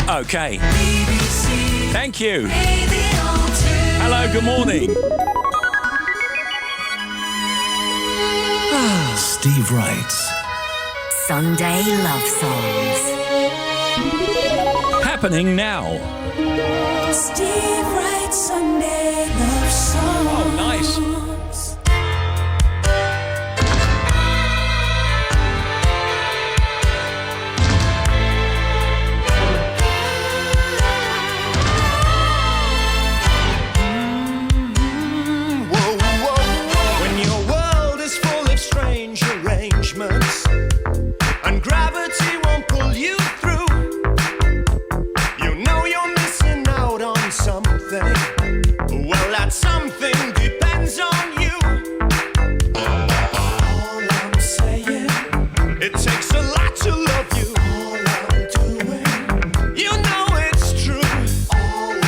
Okay. Thank you. Hello, good morning. Steve Wright's Sunday Love Songs. Happening now. Steve Wright's Sunday Love Songs. Oh, nice. And gravity won't pull you through. You know you're missing out on something. Well, that something depends on you. All I'm saying, it takes a lot to love you. All I'm doing, you know it's true. All I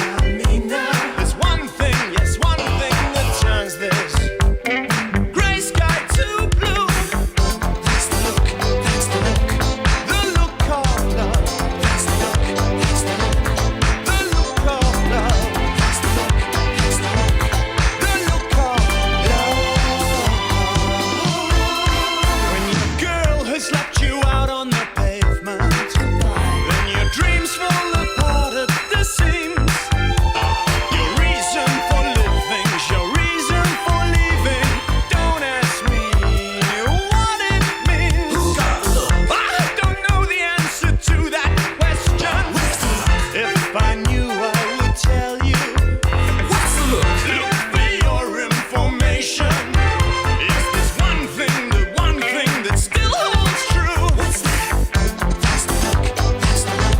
mean now is one thing, yes, one thing that turns this gray sky to blue. That's the look, that's the look, the look of love. That's the look, that's the look, the look of love. That's the look, that's the look, the look of love. When your girl has left you out on the pavement, then your dreams fall apart at the seams. Your reason for living, your reason for leaving. Don't ask me what it means. I don't know the answer to that question. If I knew, I would tell you. What's the look? Look for your information. Is this one thing, the one thing that still holds true? What's that? That's the look, that's the look,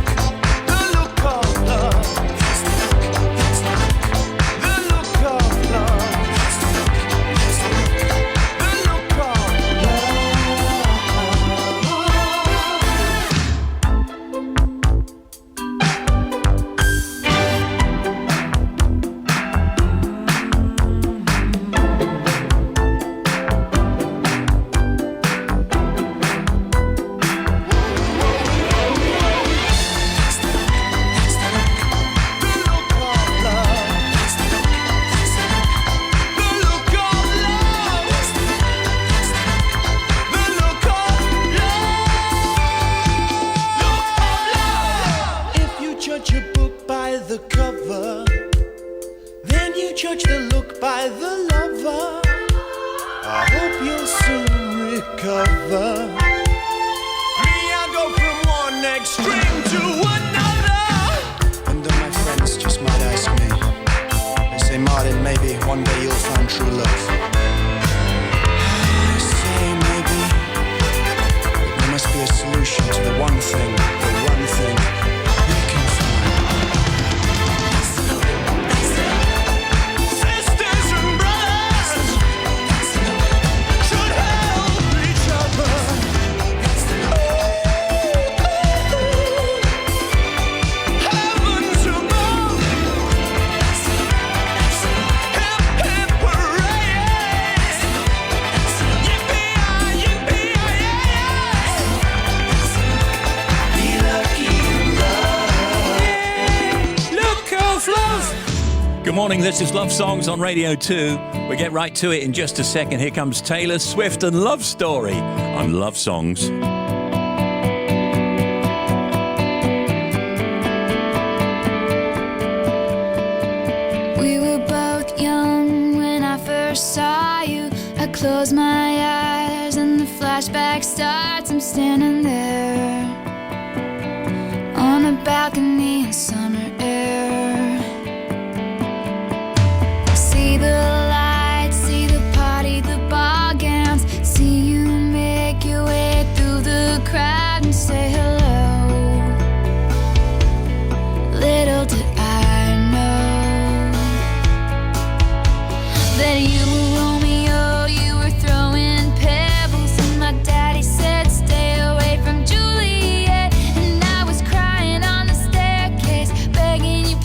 the look of love. That's the look, that's the look, the look of love. That's the look, that's the look, the look of If you judge a book by the cover, then you judge the look by the lover. I hope you'll soon recover. Me, I go from one extreme to another. And my friends just might ask me. They say, Martin, maybe one day you'll find true love. I say maybe, but there must be a solution to the one thing we can find. Sisters and brothers should help each other. Heavens above, hip hip hooray! Yippee-yi, yippee-yi-yay! Be lucky in love. Look of love. Good morning, this is Love Songs on Radio 2. We get right to it in just a second. Here comes Taylor Swift and Love Story on Love Songs. We were both young when I first saw you. I close my eyes and the flashback starts. I'm standing there on a balcony in summer air. See the lights, see the party, the ball gowns. See you make your way through the crowd and say hello. Little did I know that you were Romeo, you were throwing pebbles, and my daddy said stay away from Juliet, and I was crying on the staircase, begging you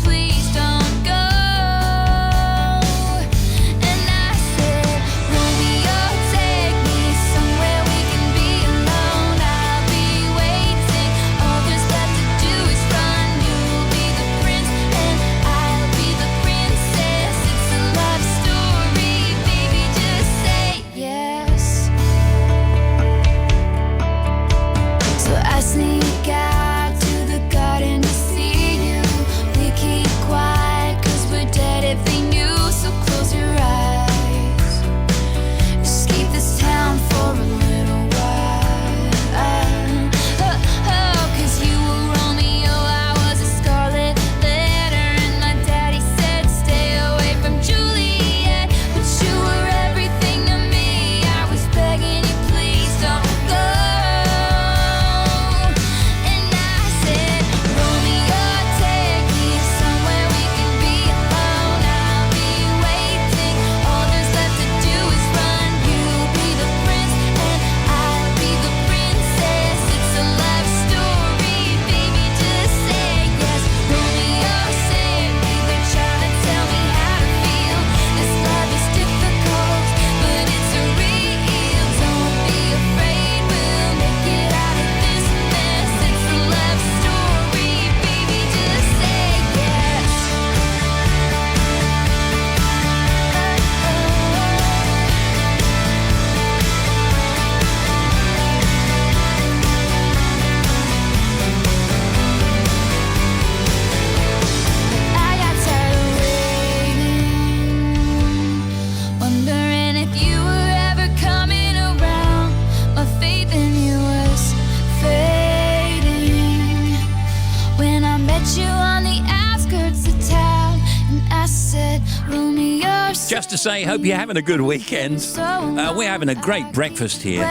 met you on the outskirts of town, and I said, roll me your Just to say, hope you're having a good weekend. We're having a great breakfast here.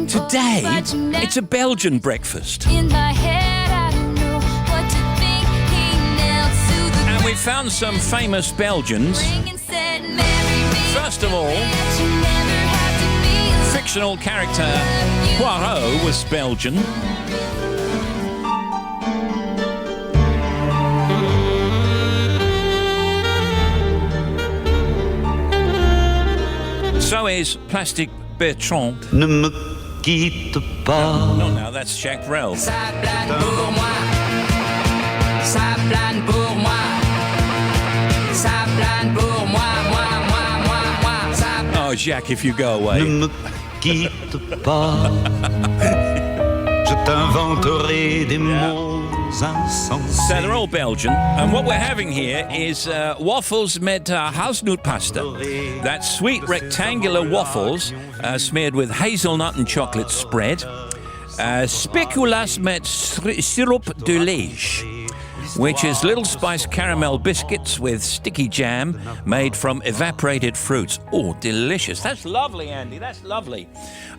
Today, it's a Belgian breakfast. In my head, I don't know what to think. He knelt to the And we found some famous Belgians. ring and said, marry me. First of all, That you never have to be alone. fictional character Poirot was Belgian. So is Plastic Bertrand. Ne me quitte pas. Not now, that's Jacques Brel. Ça plane pour moi. Ça plane pour moi. Ça plane pour moi, moi. Ça Oh, Jacques, if you go away. Ne me quitte pas. Je t'inventerai des mots insensés. So they're all Belgian, and what we're having here is waffles met hazelnootpasta. That's sweet rectangular waffles smeared with hazelnut and chocolate spread. Spéculoos met syrup de liège, which is little spice caramel biscuits with sticky jam made from evaporated fruits. Oh, delicious. That's lovely, Andy. That's lovely.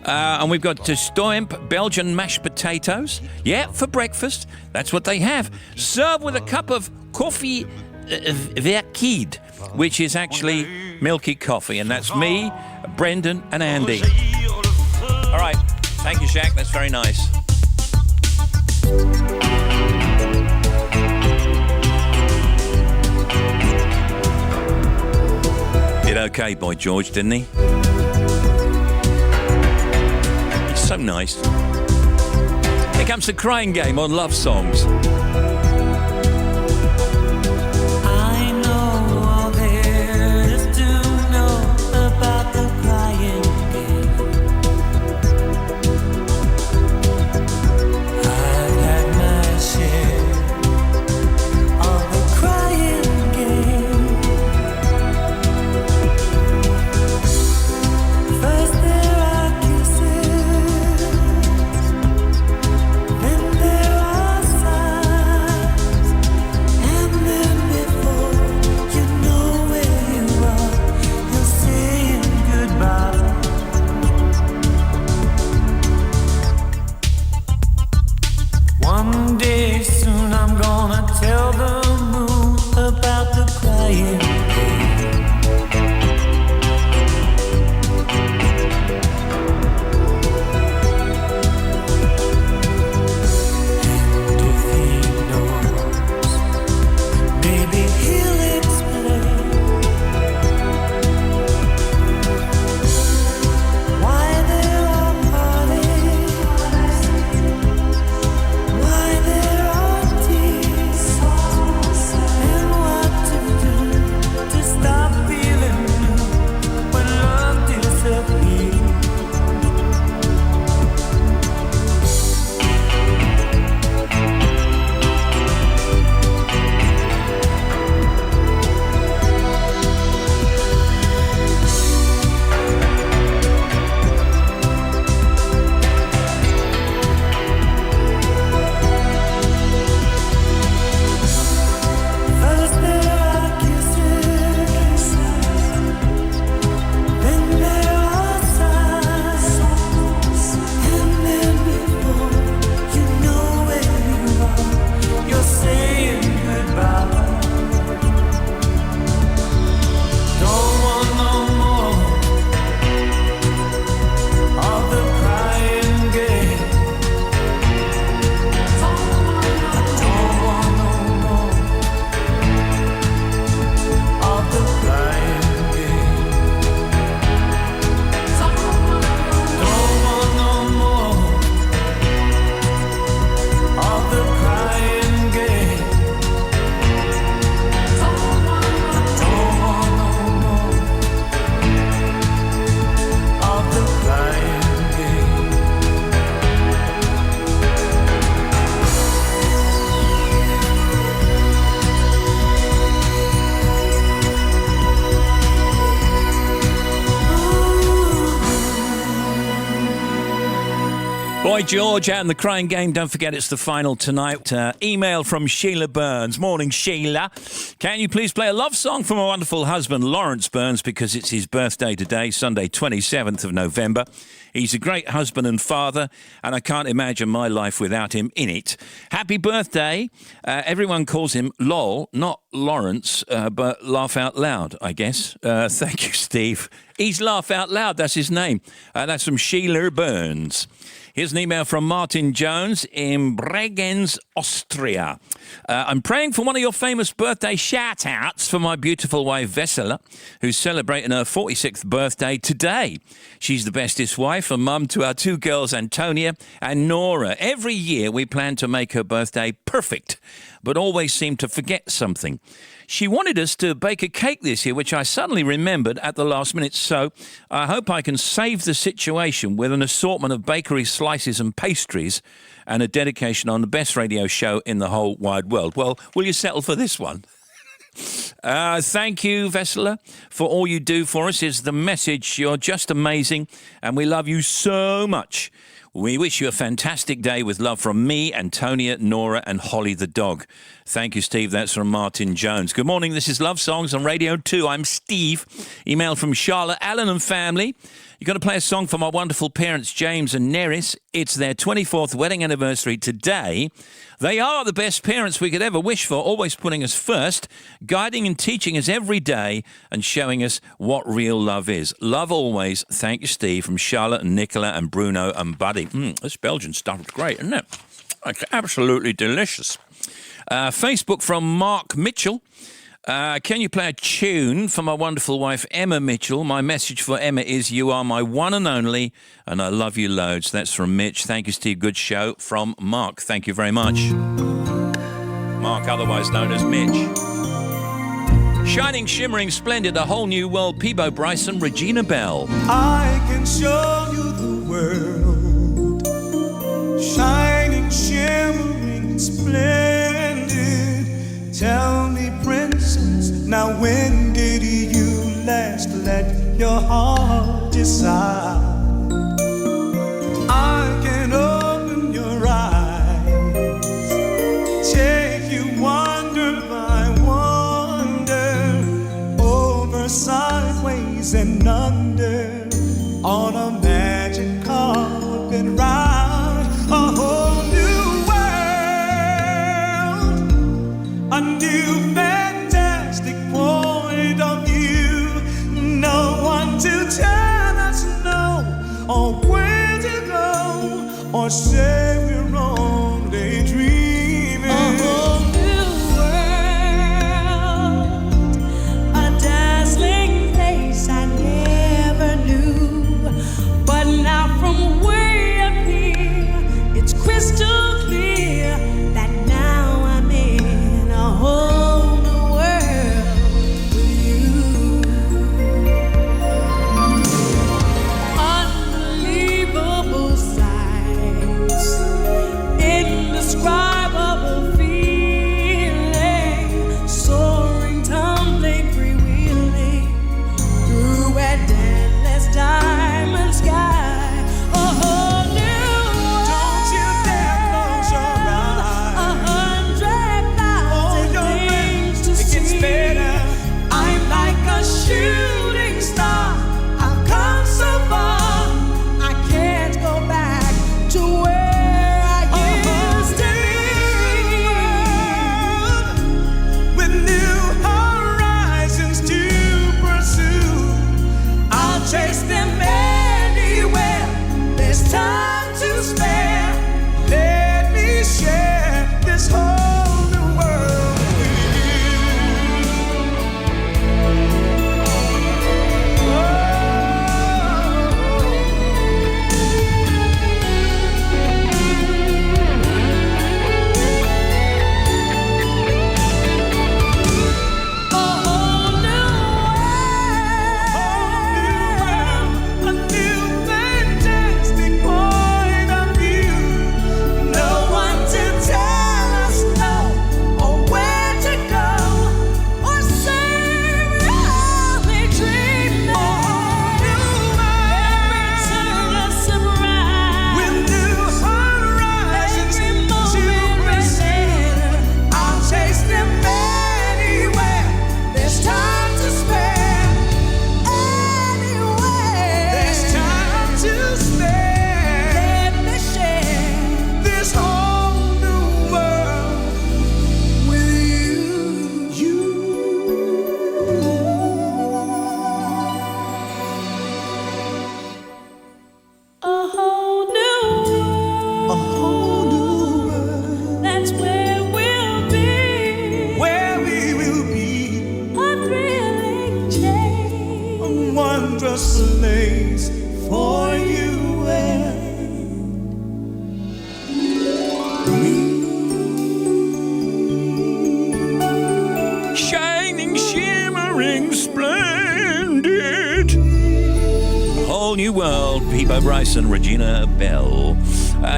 And we've got de stoemp, Belgian mashed potatoes. Yeah, for breakfast. That's what they have. Served with a cup of coffee verkide, which is actually milky coffee. And that's me, Brendan, and Andy. All right. Thank you, Jacques. That's very nice. Did okay, Boy George, didn't he? He's so nice. Here comes the crying game on Love Songs. I know all there is to know about the crying game. I've had my share of the crying game. First there are kisses, then there are sighs. George out in the Crying Game. Don't forget it's the final tonight. Email from Sheila Burns. Morning, Sheila. Can you please play a love song for my wonderful husband, Lawrence Burns, because it's his birthday today, Sunday, 27th of November. He's a great husband and father, and I can't imagine my life without him in it. Happy birthday. Everyone calls him Lol, not Lawrence, but Laugh Out Loud, I guess. Thank you, Steve. He's Laugh Out Loud, that's his name. That's from Sheila Burns. Here's an email from Martin Jones in Bregenz, Austria. I'm praying for one of your famous birthday shout-outs for my beautiful wife, Vesela, who's celebrating her 46th birthday today. She's the bestest wife and mum to our two girls, Antonia and Nora. Every year we plan to make her birthday perfect, but always seem to forget something. She wanted us to bake a cake this year, which I suddenly remembered at the last minute, so I hope I can save the situation with an assortment of bakery slices and pastries and a dedication on the best radio show in the whole wide world. Well, will you settle for this one? Thank you, Vesela, for all you do for us. Is the message. You're just amazing, and we love you so much. We wish you a fantastic day with love from me, Antonia, Nora and Holly the dog. Thank you, Steve. That's from Martin Jones. Good morning. This is Love Songs on Radio 2. I'm Steve. Email from Charlotte, Allen and family. You're going to play a song for my wonderful parents, James and Neris. It's their 24th wedding anniversary today. They are the best parents we could ever wish for, always putting us first, guiding and teaching us every day and showing us what real love is. Love always. Thank you, Steve, from Charlotte and Nicola and Bruno and Buddy. This Belgian stuff is great, isn't it? It's absolutely delicious. Facebook from Mark Mitchell. Can you play a tune for my wonderful wife, Emma Mitchell? My message for Emma is, you are my one and only, and I love you loads. That's from Mitch. Thank you, Steve. Good show from Mark. Thank you very much. Mark, otherwise known as Mitch. Shining, shimmering, splendid, a whole new world. Peebo Bryson, Regina Bell. I can show you the world, shining, shimmering, splendid. Tell me, princess, now when did you last let your heart decide? I can open your eyes, take you wonder by wonder, over, sideways and under, on a magic carpet ride, a whole new world, a new fantastic point of view. No one to tell us no, or where to go, or say we're only dreaming. A whole new world, a dazzling place I never knew. splendid. Whole New World, Peebo Bryson, Regina Bell.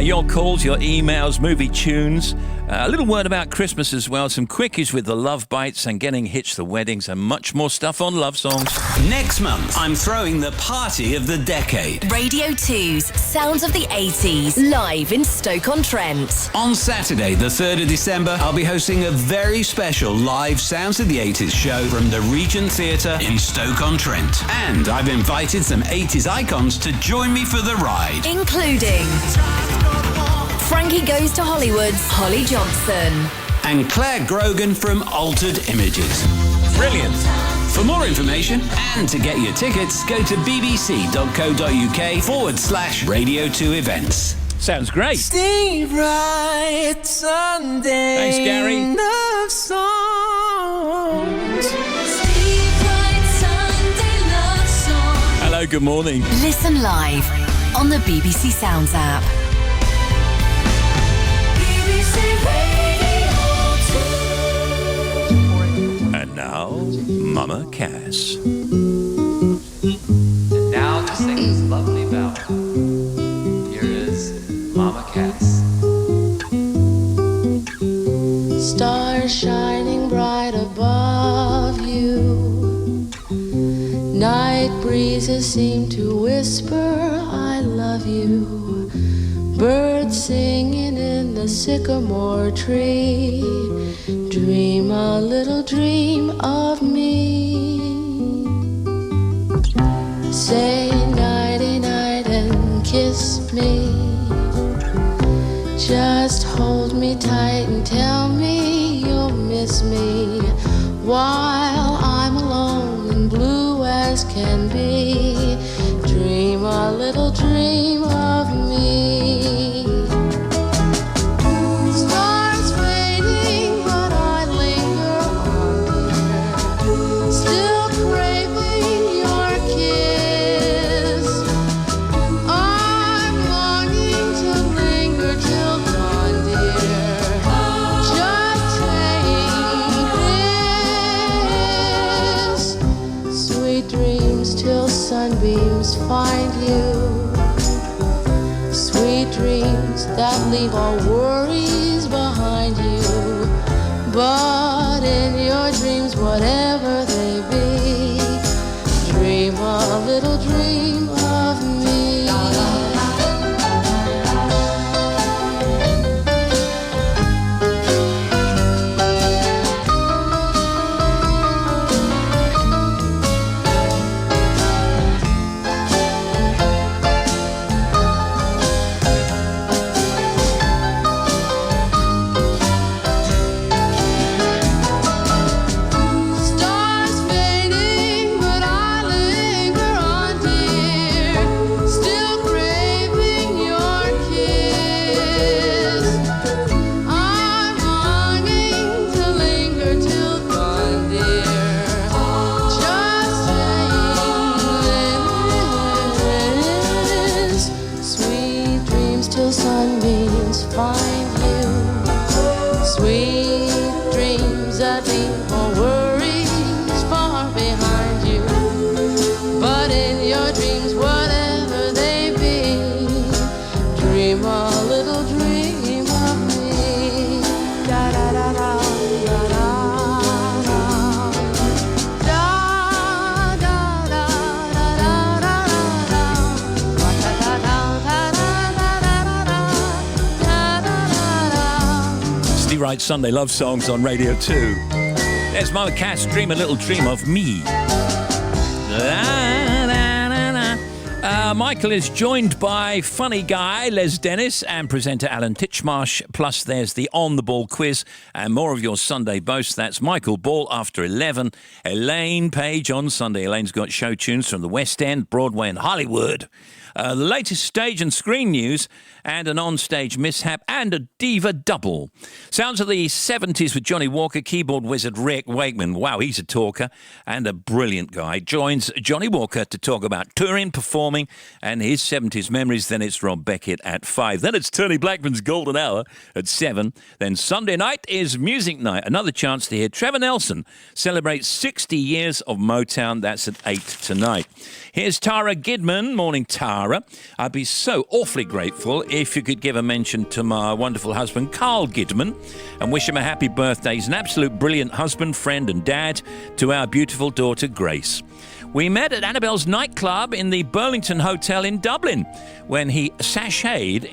Your calls, your emails, movie tunes. A little word about Christmas as well. Some quickies with the love bites and getting hitched, the weddings, and much more stuff on love songs. Next month, I'm throwing the party of the decade. Radio 2's Sounds of the 80s, live in Stoke-on-Trent. On Saturday, the 3rd of December, I'll be hosting a very special live Sounds of the 80s show from the Regent Theatre in Stoke-on-Trent. And I've invited some 80s icons to join me for the ride. Including Frankie Goes to Hollywood's Holly Johnson. And Claire Grogan from Altered Images. Brilliant. For more information and to get your tickets, go to bbc.co.uk/Radio 2 events. Sounds great. Steve Wright, Sunday. Thanks, Gary. Love songs. Steve Wright Sunday Love Song. Hello, good morning. Listen live on the BBC Sounds app. BBC Radio 2. And now, Mama Cass. And now to sing this lovely ballad, here is Mama Cass. Stars shining bright above you. Night breezes seem to whisper, I love you. Birds singing in the sycamore tree. Dream a little dream of me. Say nighty night and kiss me. Just hold me tight and tell me you'll miss me while I'm alone and blue as can be. Dream a little dream of me. Stars fading, but I linger on, dear. Still craving your kiss. I'm longing to linger till dawn, dear. Just take this. Sweet dreams till sunbeams find you. Sweet dreams that leave all worries behind you. But in your dreams, whatever they be, dream a little dream of me. Stars fading, but I linger on, dear. Still craving your kiss. I'm longing to linger till dawn, dear. Just saying this. Sweet dreams till sunbeams find you. Sweet dreams that leave all worries far behind you. But in your dreams, whatever they be, dream a little dream of me. Da da da da da da da. Da da da da da da da. Da da da da da da da da da. Steve Wright Sunday Love Songs on Radio 2. There's Mama Cass, Dream a Little Dream of Me. Michael is joined by funny guy Les Dennis and presenter Alan Titchmarsh. Plus, there's the On the Ball quiz and more of your Sunday boast. That's Michael Ball after 11. Elaine Page on Sunday. Elaine's got show tunes from the West End, Broadway and Hollywood. the latest stage and screen news, and an on-stage mishap, and a diva double. Sounds of the 70s with Johnny Walker, keyboard wizard Rick Wakeman. Wow, he's a talker and a brilliant guy. Joins Johnny Walker to talk about touring, performing, and his 70s memories. Then it's Rob Beckett at 5. Then it's Tony Blackman's Golden Hour at 7. Then Sunday night is Music Night. Another chance to hear Trevor Nelson celebrate 60 years of Motown. That's at 8 tonight. Here's Tara Gidman. Morning, Tara. I'd be so awfully grateful if you could give a mention to my wonderful husband, Carl Gidman, and wish him a happy birthday. He's an absolute brilliant husband, friend and dad to our beautiful daughter, Grace. We met at Annabelle's nightclub in the Burlington Hotel in Dublin when he sashayed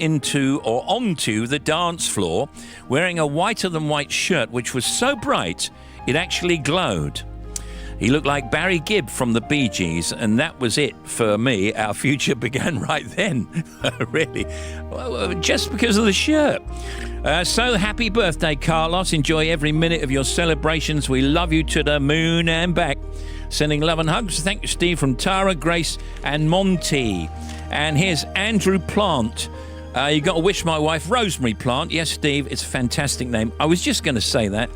onto the dance floor wearing a whiter-than-white shirt which was so bright it actually glowed. He looked like Barry Gibb from the Bee Gees, and that was it for me. Our future began right then, really, just because of the shirt. So happy birthday, Carlos. Enjoy every minute of your celebrations. We love you to the moon and back. Sending love and hugs. Thank you, Steve, from Tara, Grace and Monty. And here's Andrew Plant. You got to wish my wife Rosemary Plant. Yes, Steve, it's a fantastic name. I was just going to say that.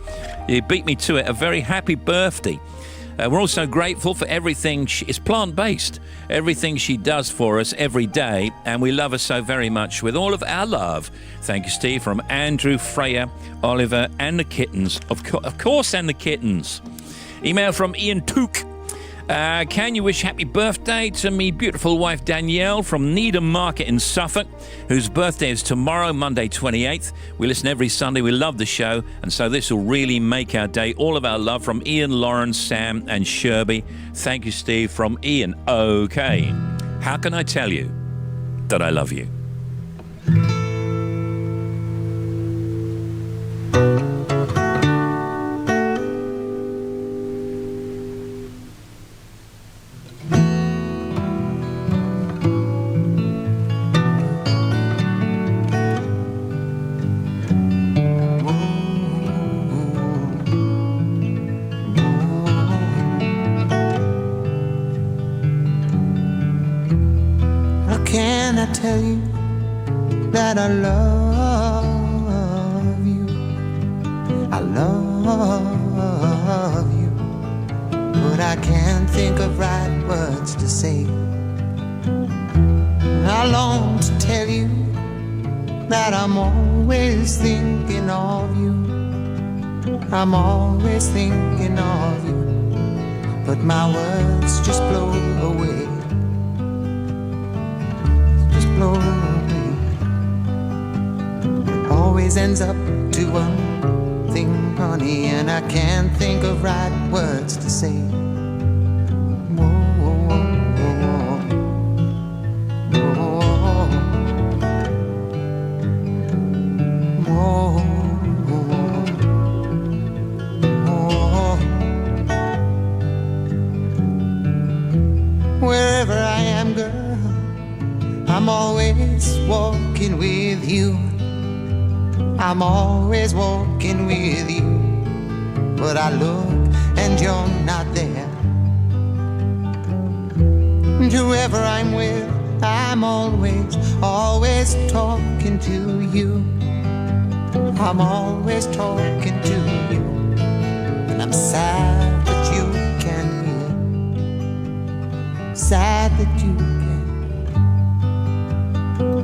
You beat me to it. A very happy birthday. We're also grateful for everything. It's plant-based. Everything she does for us every day. And we love her so very much with all of our love. Thank you, Steve, from Andrew, Freya, Oliver and the kittens. Of course, and the kittens. Email from Ian Took. Can you wish happy birthday to me beautiful wife Danielle from Needham Market in Suffolk, whose birthday is tomorrow, Monday 28th. We listen every Sunday. We love the show, and so this will really make our day. All of our love from Ian, Lauren, Sam and Sherby. Thank you, Steve, from Ian. Okay, how can I tell you that I love you? Tell you that I love you. I love you, but I can't think of right words to say. I long to tell you that I'm always thinking of you. I'm always thinking of you, but my words just blow away. It always ends up to one thing, honey, and I can't think of right words to say. Whoa, whoa, whoa, whoa. Wherever I am, girl, I'm always walking with you. I'm always walking with you. But I look and you're not there. And whoever I'm with, I'm always talking to you. I'm always talking to you. And I'm sad that you can't hear. Sad that you can't.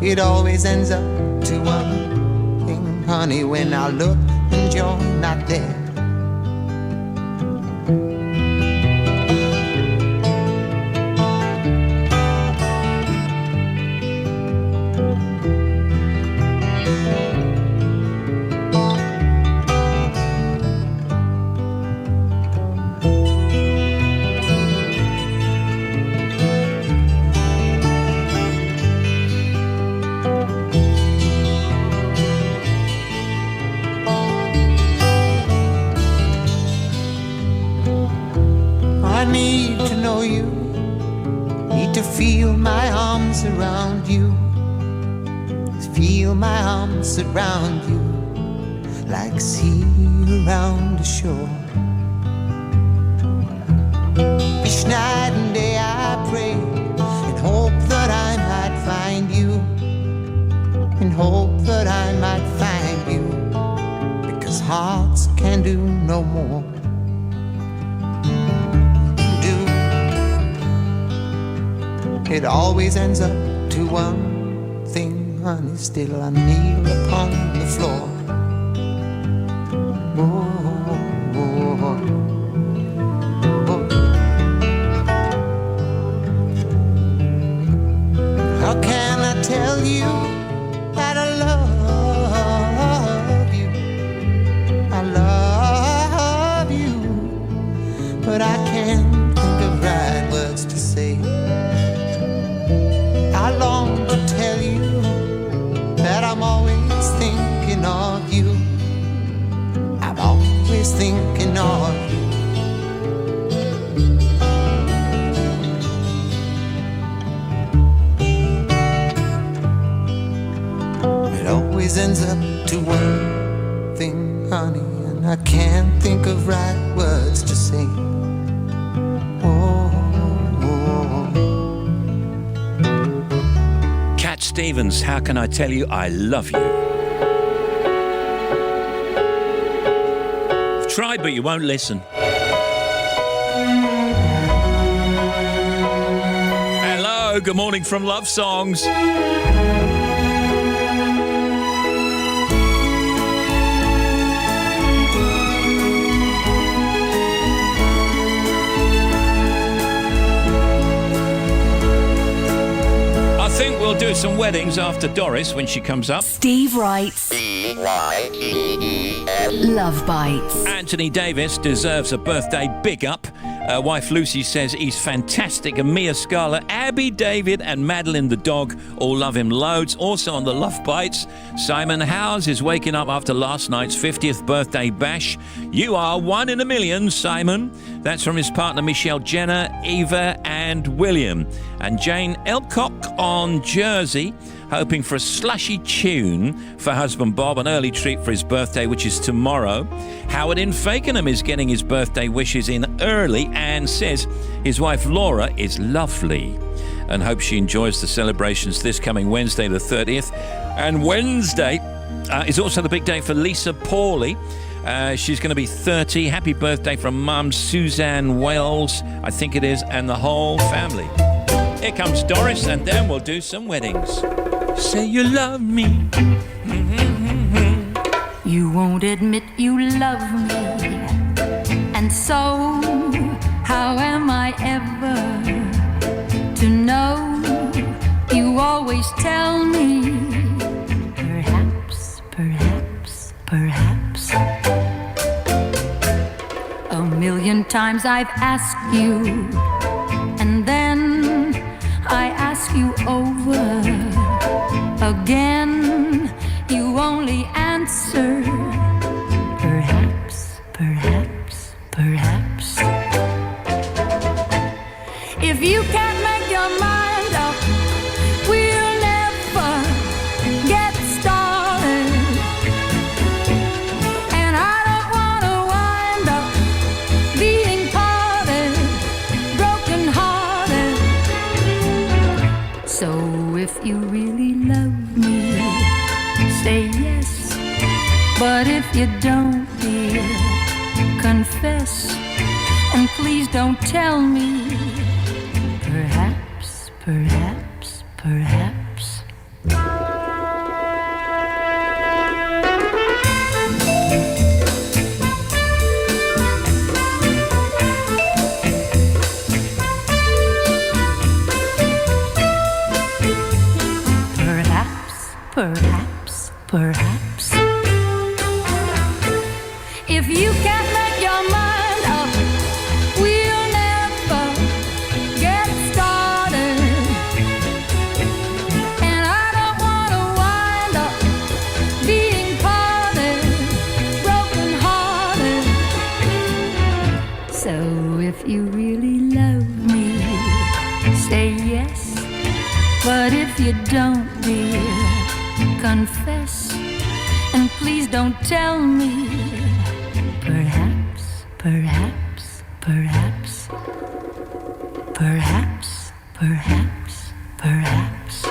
It always ends up to one thing, honey, when I look and you're not there. Around you, feel my arms around you, like sea around the shore. Each night and day I pray and hope that I might can do no more. It always ends up to one thing, honey. Still I kneel upon the floor. How can I tell you that I love you? I love you, but I can't think of right words to say. I long to tell you that I'm always thinking of you. I'm always thinking of you. It always ends up to one thing, honey, and I can't think of right words to say. Cat Stevens, how can I tell you I love you? I've tried, but you won't listen. Hello, good morning from Love Songs. I think we'll do some weddings after Doris when she comes up. Steve Wright's Love Bites. Anthony Davis deserves a birthday big up. Wife Lucy says he's fantastic. And Mia Scala, Abby, David and Madeline the dog all love him loads. Also on the Love Bites, Simon Howes is waking up after last night's 50th birthday bash. You are one in a million, Simon. That's from his partner Michelle Jenner, Eva and William. And Jane Elcock on Jersey, hoping for a slushy tune for husband Bob, an early treat for his birthday, which is tomorrow. Howard in Fakenham is getting his birthday wishes in early and says his wife Laura is lovely and hopes she enjoys the celebrations this coming Wednesday the 30th. And Wednesday is also the big day for Lisa Pawley. She's going to be 30. Happy birthday from Mum Suzanne Wells, I think it is, and the whole family. Here comes Doris, and then we'll do some weddings. Say you love me. You won't admit you love me, and so how am I ever to know? You always tell me, perhaps, perhaps, perhaps. A million times I've asked you, and then I ask you over again. You only answer, perhaps, perhaps, perhaps. If you can't make your mind up, we'll never get started. And I don't want to wind up being parted, broken hearted. So if you really love me, say yes. But if you don't, dear, confess. And please don't tell me, perhaps, perhaps, perhaps. Perhaps, perhaps, perhaps. If you can't make your mind up, we'll never get started. And I don't want to wind up being parted, broken hearted. So if you really love me, say yes. But if you don't, dear, confess. And please don't tell me, perhaps, perhaps, perhaps, perhaps, perhaps, perhaps,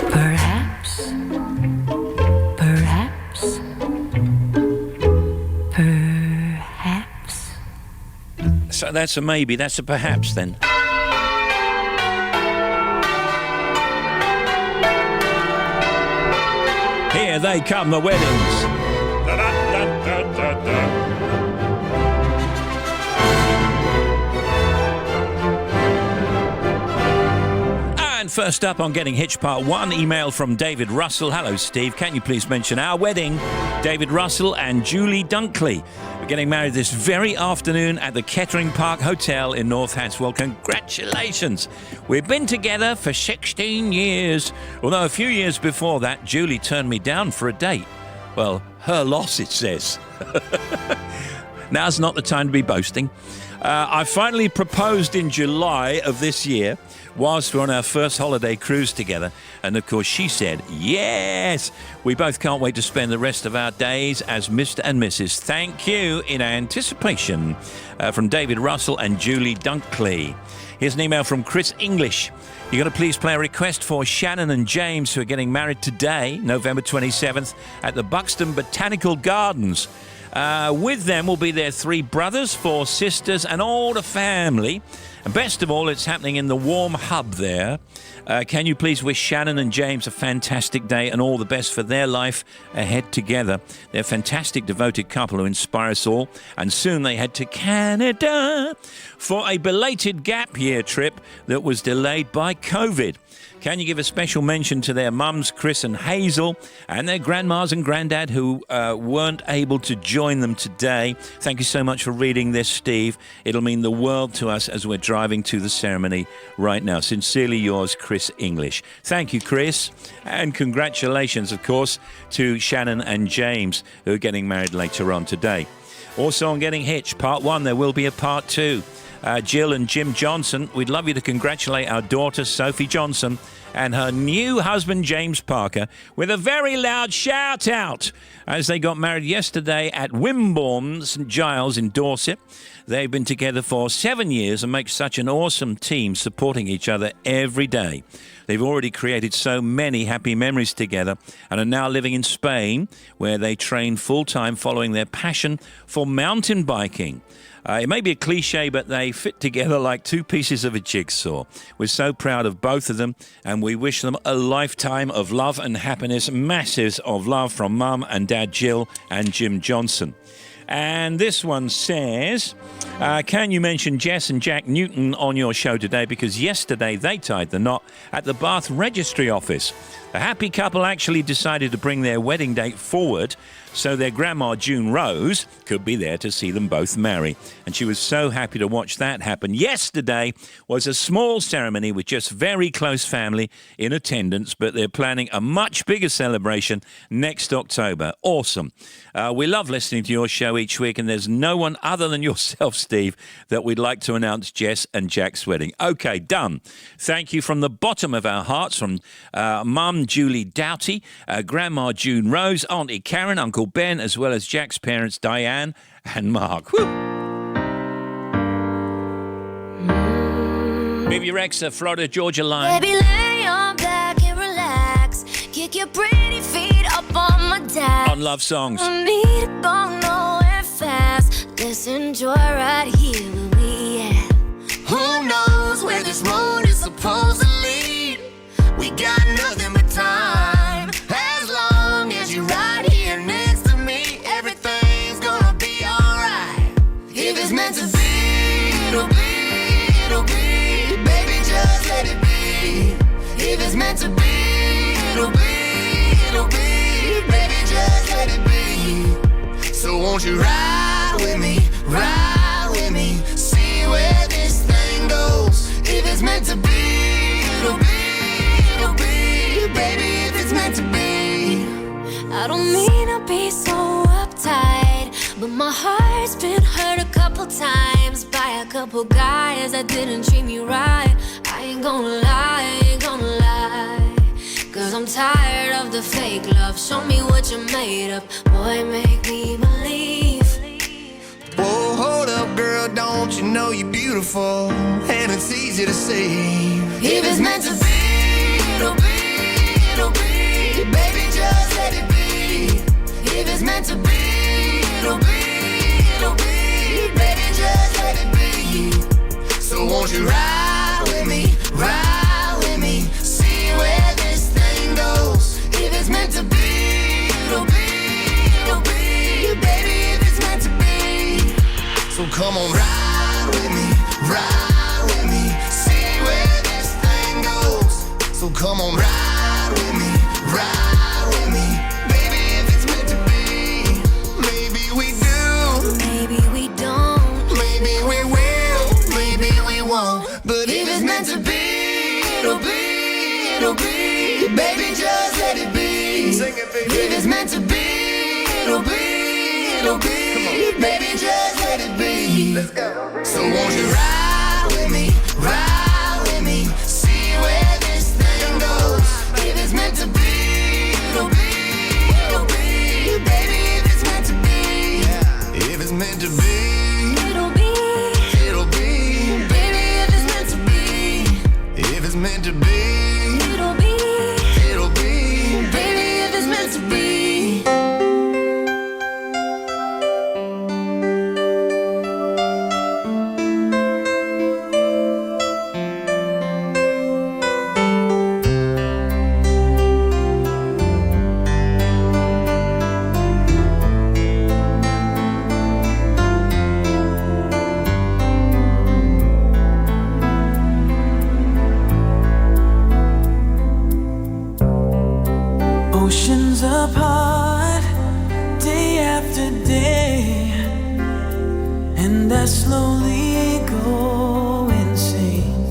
perhaps, perhaps, That's a maybe. That's a perhaps then. Here they come, the weddings. Da, da, da, da, da, da. And first up on Getting Hitched Part 1, email from David Russell. Hello, Steve. Can you please mention our wedding? David Russell and Julie Dunkley. We're getting married this very afternoon at the Kettering Park Hotel in North Hants. Well, congratulations. We've been together for 16 years. Although a few years before that, Julie turned me down for a date. Well, her loss, it says. Now's not the time to be boasting. I finally proposed in July of this year whilst we're on our first holiday cruise together. And of course she said, yes. We both can't wait to spend the rest of our days as Mr. and Mrs. Thank you in anticipation. From David Russell and Julie Dunkley. Here's an email from Chris English. You're going to please play a request for Shannon and James, who are getting married today, November 27th, at the Buxton Botanical Gardens. With them will be their 3 brothers, 4 sisters, and all the family. And best of all, it's happening in the warm hub there. Can you please wish Shannon and James a fantastic day and all the best for their life ahead together? They're a fantastic, devoted couple who inspire us all. And soon they head to Canada for a belated gap year trip that was delayed by COVID. Can you give a special mention to their mums, Chris and Hazel, and their grandmas and granddad who weren't able to join them today? Thank you so much for reading this, Steve. It'll mean the world to us as we're driving to the ceremony right now. Sincerely yours, Chris English. Thank you, Chris. And congratulations, of course, to Shannon and James, who are getting married later on today. Also on Getting Hitched, Part 1, there will be a Part 2. Jill and Jim Johnson, we'd love you to congratulate our daughter, Sophie Johnson, and her new husband, James Parker, with a very loud shout-out as they got married yesterday at Wimborne St Giles in Dorset. They've been together for 7 years and make such an awesome team, supporting each other every day. They've already created so many happy memories together and are now living in Spain, where they train full-time following their passion for mountain biking. It may be a cliche, but they fit together like 2 pieces of a jigsaw. We're so proud of both of them, and we wish them a lifetime of love and happiness. Masses of love from Mum and Dad Jill and Jim Johnson. And this one says, can you mention Jess and Jack Newton on your show today? Because yesterday they tied the knot at the Bath Registry Office. The happy couple actually decided to bring their wedding date forward so their grandma, June Rose, could be there to see them both marry. And she was so happy to watch that happen. Yesterday was a small ceremony with just very close family in attendance, but they're planning a much bigger celebration next October. Awesome. We love listening to your show each week, and there's no one other than yourself, Steve, that we'd like to announce Jess and Jack's wedding. Okay, done. Thank you from the bottom of our hearts, from Mum Julie Doughty, Grandma June Rose, Auntie Karen, Uncle Ben, as well as Jack's parents, Diane and Mark. Woo! Baby Rexa, Florida, Georgia line. Baby, lay on back and relax. Kick your pretty feet up on my dash. On Love Songs. No need to go nowhere fast. Let's enjoy right here where we at. Who knows where this road is supposed to lead? We got nothing but time. As long as you're right here next to me, everything's gonna be alright. If it's meant to be, it'll be, it'll be. Baby, just let it be. If it's meant to be, it'll be, it'll be. Baby, just let it be. So won't you ride with me, ride with me, see where this thing goes. If it's meant to be, it'll be, it'll be. Baby, if it's meant to be. I don't mean to be so uptight, but my heart's been hurt a couple times by a couple guys that didn't treat me right. I ain't gonna lie, I ain't gonna lie, 'cause I'm tired of the fake love. Show me what you're made of, boy, make me believe. Whoa, hold up, girl, don't you know you're beautiful? And it's easy to see. If it's meant to be, it'll be, it'll be. Baby, just let it be. If it's meant to be, it'll be, it'll be. Baby, just let it be. So come on, ride with me, ride with me, see where this thing goes. So come on, ride with me, ride with me, baby, if it's meant to be. Maybe we do, Maybe we don't. maybe we will, maybe we won't. But if it's meant to be, it'll be, it'll be. Baby, just let it be. Sing it, baby. If it's meant to be, it'll be, it'll be. Baby, just let it be. Let's go. So won't you ride with me, see where this thing goes. If it's meant to be, it'll be, it'll be. Baby, if it's meant to be, if it's meant to be, It'll be. it'll be. Baby, if it's meant to be, if it's meant to be, It'll be. it'll be. Baby, if it's meant to be. Oceans apart, day after day, and I slowly go insane.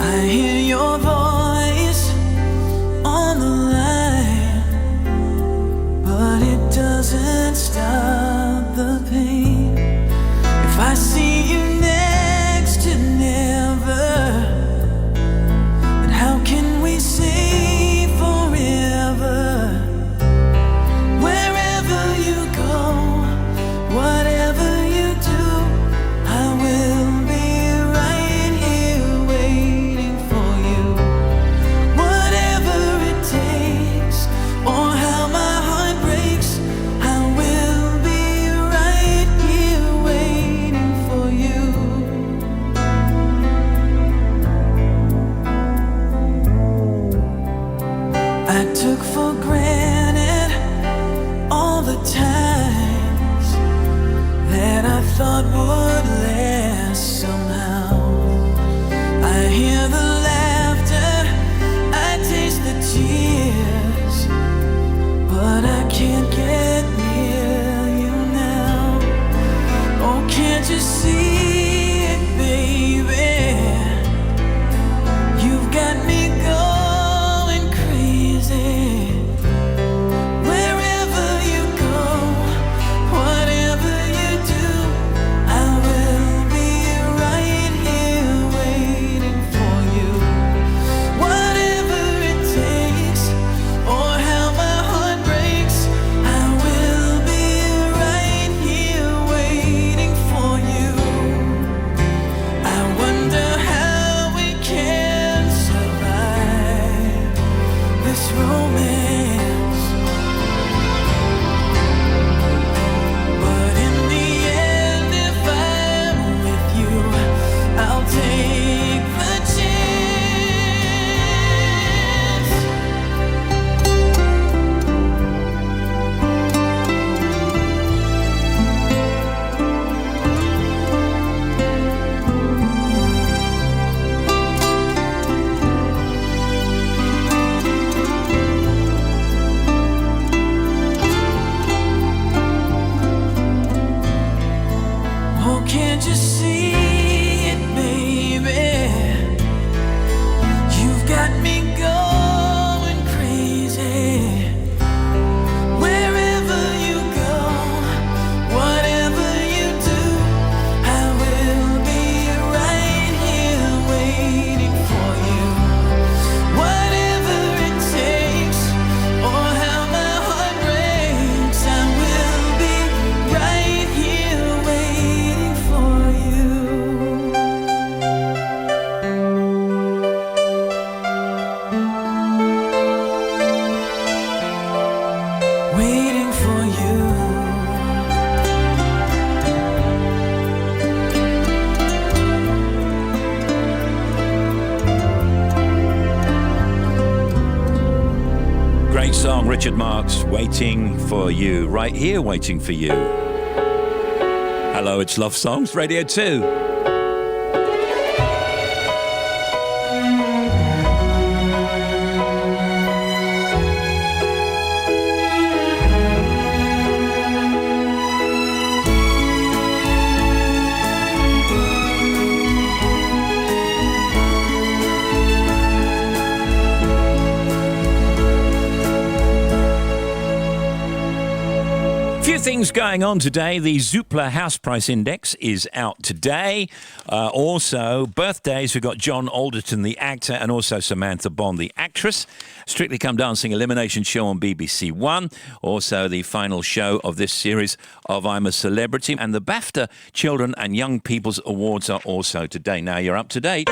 I hear your voice on the line, but it doesn't stop the pain. If I see you next to never, then how can we say thought would last somehow. I hear the laughter, I taste the tears, but I can't get near you now. Oh, can't you see it, baby? You've got me going crazy. Wherever you go, whatever you do, I will be right here waiting for you. Whatever it takes, or how my heart breaks, I will be right here waiting for you. I wonder how we can survive this romance, but in the end, if I'm with you, I'll take the chance. Oh, can't you see it, baby? You've got me going crazy. Wherever you go, whatever you do, I will be right here waiting for you. Whatever it takes, or how my heart breaks, I will be right here waiting for you. Waiting for you. Great song, Richard Marx, Waiting for You. Right here, waiting for you. Hello, it's Love Songs, Radio 2. Things going on today. The Zoopla House Price Index is out today. Also, birthdays, we've got John Alderton, the actor, and also Samantha Bond, the actress. Strictly Come Dancing elimination show on BBC One. Also, the final show of this series of I'm a Celebrity. And the BAFTA Children and Young People's Awards are also today. Now you're up to date.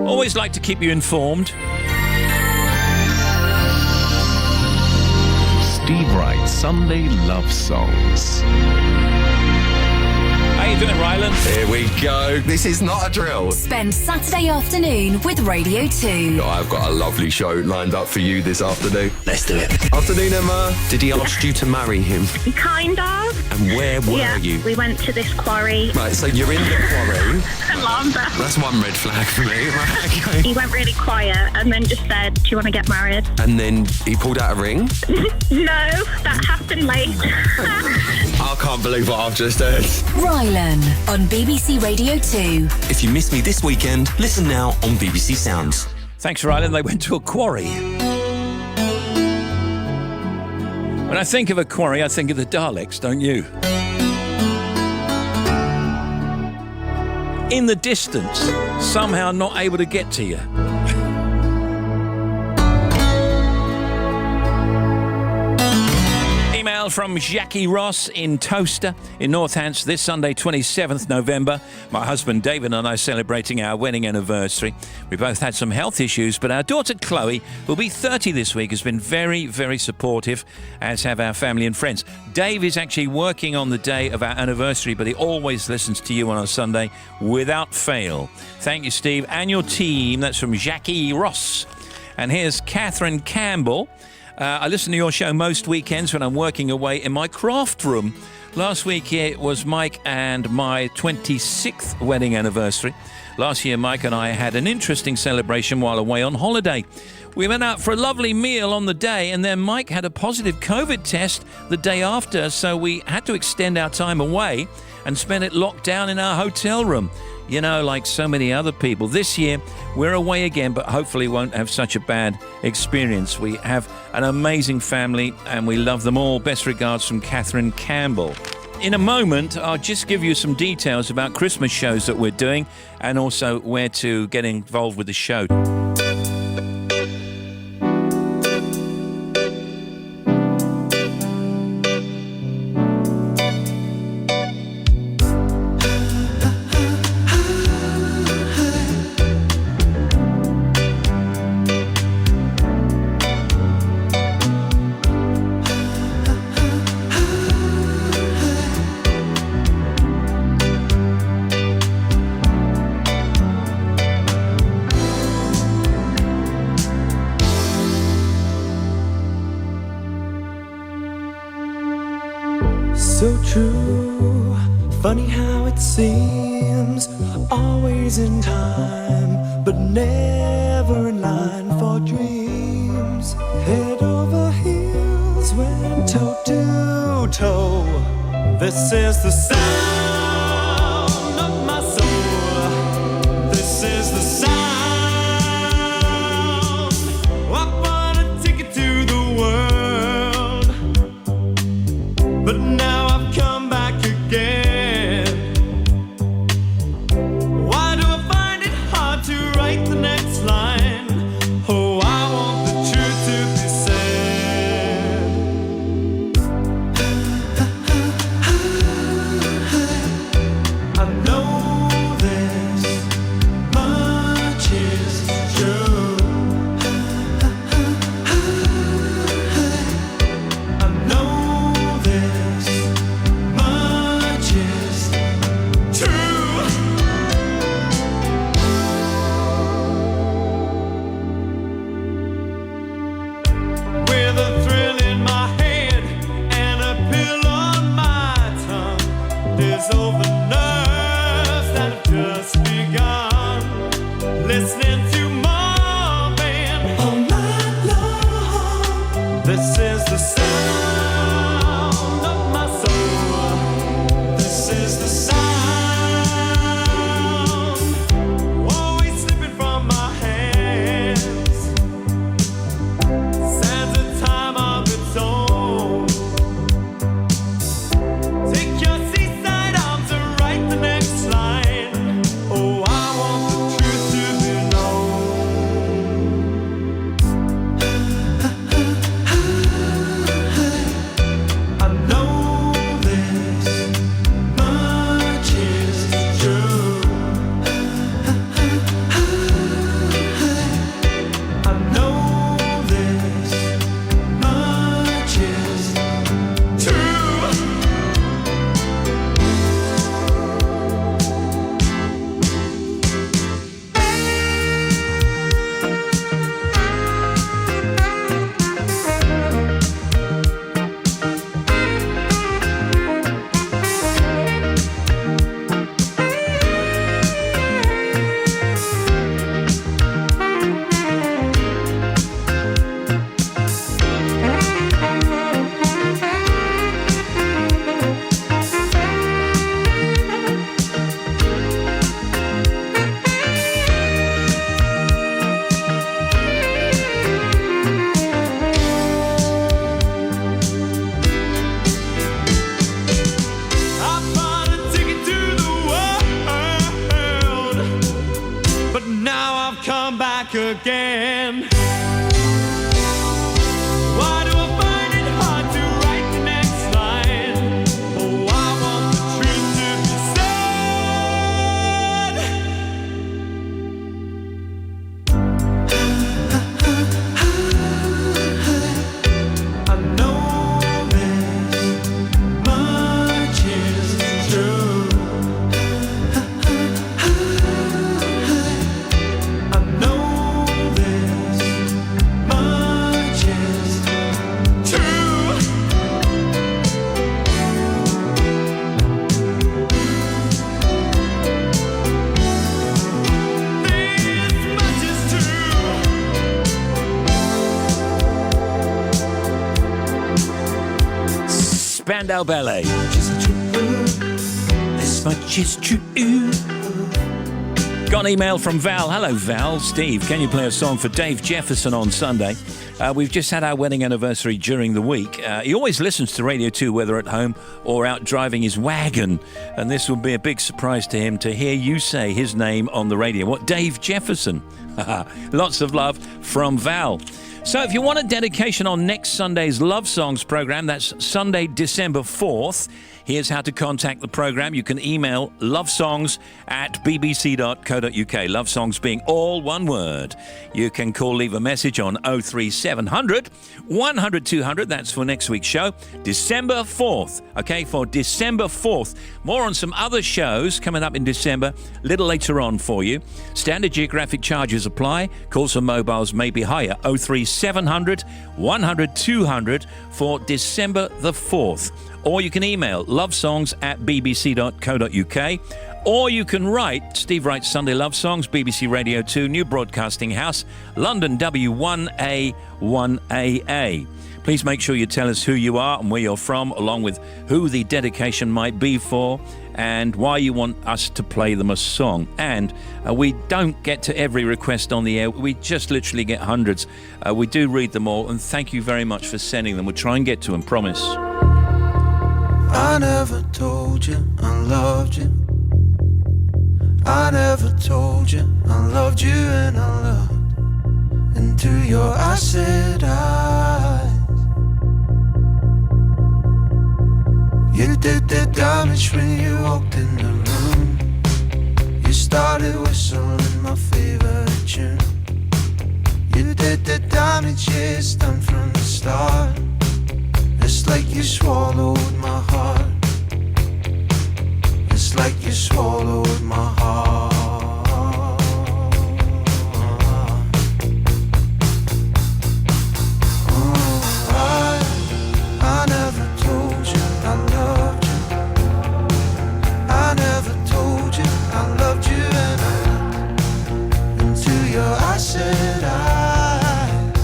Always like to keep you informed. Steve Wright Sunday Love Songs. How you doing, Ryland? Here we go. This is not a drill. Spend Saturday afternoon with Radio 2. I've got a lovely show lined up for you this afternoon. Let's do it. Afternoon, Emma. Did he ask you to marry him? Kind of. And where were you? We went to this quarry. Right, so you're in the quarry. Alarm bell. That's one red flag for me. Right, okay. He went really quiet and then just said, do you want to get married? And then he pulled out a ring? No, that happened later. I can't believe what I've just heard. Rylan on BBC Radio 2. If you miss me this weekend, listen now on BBC Sounds. Thanks, Ryland. They went to a quarry. When I think of a quarry, I think of the Daleks, don't you? In the distance, somehow not able to get to you. Email from Jackie Ross in Toaster in Northants this Sunday, 27th November. My husband David and I celebrating our wedding anniversary. We both had some health issues, but our daughter Chloe, who'll be 30 this week, has been very, very supportive, as have our family and friends. Dave is actually working on the day of our anniversary, but he always listens to you on a Sunday without fail. Thank you, Steve, and your team. That's from Jackie Ross. And here's Catherine Campbell. I listen to your show most weekends when I'm working away in my craft room. Last week it was Mike and my 26th wedding anniversary. Last year Mike and I had an interesting celebration while away on holiday. We went out for a lovely meal on the day, and then Mike had a positive COVID test the day after, so we had to extend our time away and spend it locked down in our hotel room. You know, like so many other people. This year, we're away again, but hopefully won't have such a bad experience. We have an amazing family, and we love them all. Best regards from Catherine Campbell. In a moment, I'll just give you some details about Christmas shows that we're doing, and also where to get involved with the show. So true, funny how it seems, always in time, but never in line for dreams. Head over heels, went toe to toe. This is the sound of my soul. This is the sound. I bought a ticket to the world, but now I've come back again. Why do I find it hard to write the next line? Oh, I want the truth to be said. sound of my soul. This is the sound, always slipping from my hands. Sands a time of its own. Take your seaside arms and write the next line. Oh, I want the truth to be I know this much is true. I know this much is true. I bought a ticket to the world, but now I've come back again. Why do I find it hard to write the next line? Oh, I want the truth to be said. I know this much is true. I know this much is true. This much is true. Spandau Ballet. This much is true. Got an email from Val. Hello, Val. Steve, can you play a song for Dave Jefferson on Sunday? We've just had our wedding anniversary during the week. He always listens to Radio 2, whether at home or out driving his wagon. And this will be a big surprise to him to hear you say his name on the radio. What, Dave Jefferson? Lots of love from Val. So if you want a dedication on next Sunday's Love Songs program, that's Sunday, December 4th. Here's how to contact the program. You can email lovesongs@bbc.co.uk. Love songs being all one word. You can leave a message on 03700 100 200. That's for next week's show, December 4th. Okay, for December 4th. More on some other shows coming up in December, a little later on for you. Standard geographic charges apply. Calls from mobiles may be higher. 03700 100 200 for December the 4th. Or you can email lovesongs@bbc.co.uk. Or you can write Steve Wright Sunday Love Songs, BBC Radio 2, New Broadcasting House, London W1A 1AA. Please make sure you tell us who you are and where you're from, along with who the dedication might be for and why you want us to play them a song. And we don't get to every request on the air. We just literally get hundreds. We do read them all, and thank you very much for sending them. We'll try and get to them, promise. I never told you I loved you. I never told you I loved you, and I looked into your acid eyes. You did the damage when you walked in the room. You started whistling my favorite tune. You did the damage, yeah, it's done from the start. It's like you swallowed my heart. It's like you swallowed my heart. I never told you I loved you. I never told you I loved you, and I looked into your acid eyes.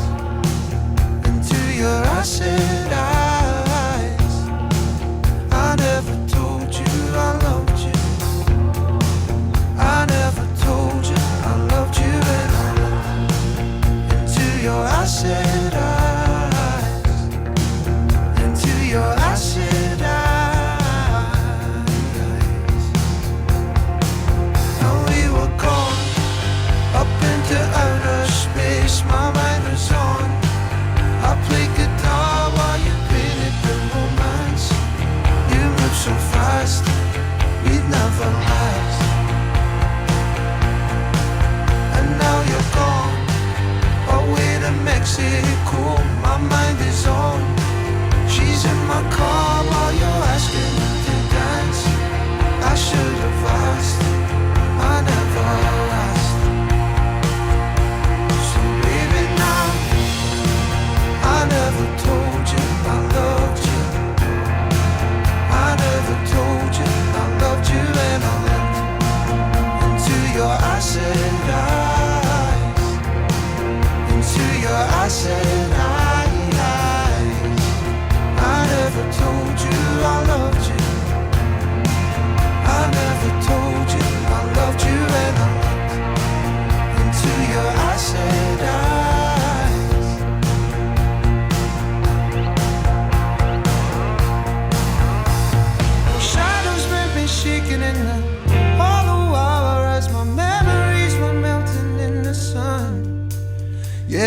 Into your acid eyes.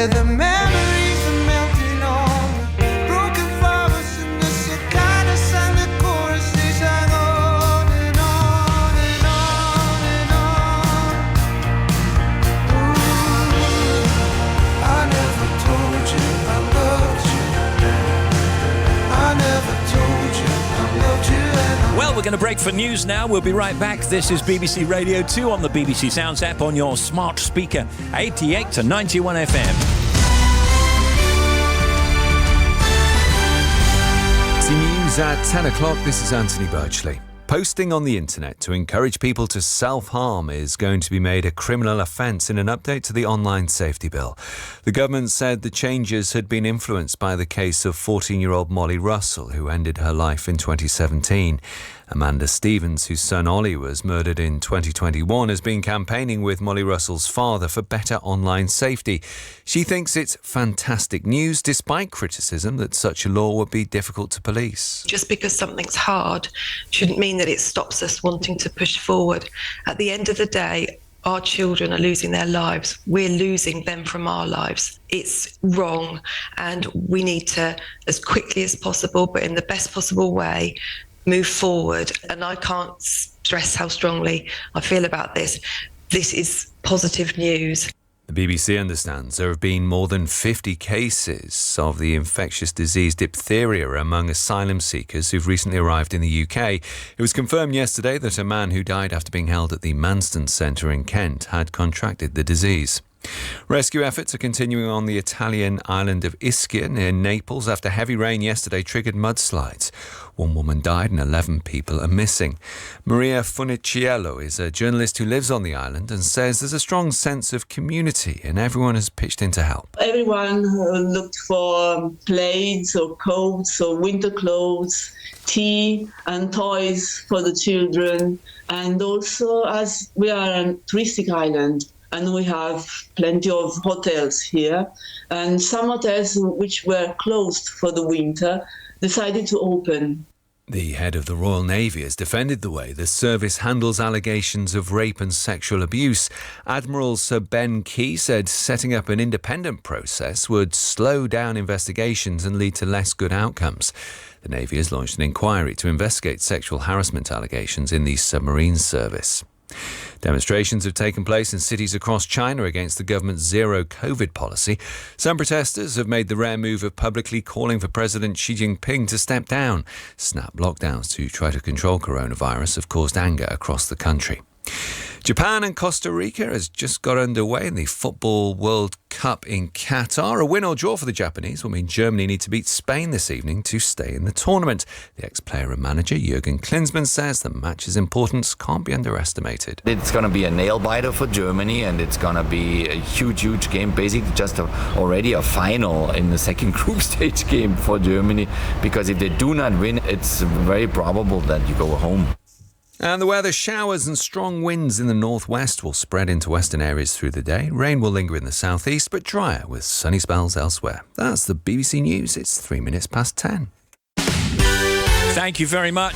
where the memories are melting on the broken flowers, and the cicadas and the choruses hang on and on and on and on. Ooh, I never told you I loved you. I never told you I loved you. Well, we're going to break for news now. We'll be right back. This is BBC Radio 2 on the BBC Sounds app on your smart speaker, 88 to 91 FM. The news at 10 o'clock. This is Anthony Birchley. Posting on the internet to encourage people to self-harm is going to be made a criminal offence in an update to the online safety bill. The government said the changes had been influenced by the case of 14-year-old Molly Russell, who ended her life in 2017. Amanda Stevens, whose son Ollie was murdered in 2021, has been campaigning with Molly Russell's father for better online safety. She thinks it's fantastic news, despite criticism that such a law would be difficult to police. Just because something's hard shouldn't mean that it stops us wanting to push forward. At the end of the day, our children are losing their lives. We're losing them from our lives. It's wrong, and we need to, as quickly as possible, but in the best possible way, move forward. And I can't stress how strongly I feel about this. This is positive news. The BBC understands there have been more than 50 cases of the infectious disease diphtheria among asylum seekers who've recently arrived in the UK. It was confirmed yesterday that a man who died after being held at the Manston Centre in Kent had contracted the disease. Rescue efforts are continuing on the Italian island of Ischia near Naples after heavy rain yesterday triggered mudslides. One woman died and 11 people are missing. Maria Funiciello is a journalist who lives on the island and says there's a strong sense of community and everyone has pitched in to help. Everyone looked for plates or coats or winter clothes, tea and toys for the children. And also, as we are a touristic island, and we have plenty of hotels here, and some hotels which were closed for the winter decided to open. The head of the Royal Navy has defended the way the service handles allegations of rape and sexual abuse. Admiral Sir Ben Key said setting up an independent process would slow down investigations and lead to less good outcomes. The Navy has launched an inquiry to investigate sexual harassment allegations in the submarine service. Demonstrations have taken place in cities across China against the government's zero COVID policy. Some protesters have made the rare move of publicly calling for President Xi Jinping to step down. Snap lockdowns to try to control coronavirus have caused anger across the country. Japan and Costa Rica has just got underway in the Football World Cup in Qatar. A win or draw for the Japanese will mean Germany need to beat Spain this evening to stay in the tournament. The ex-player and manager Jurgen Klinsmann says the match's importance can't be underestimated. It's going to be a nail-biter for Germany, and it's going to be a huge game, basically just already a final in the second group stage game for Germany, because if they do not win, it's very probable that you go home. And the weather, showers and strong winds in the northwest will spread into western areas through the day. Rain will linger in the southeast, but drier with sunny spells elsewhere. That's the BBC News. It's 3 minutes past 10. Thank you very much.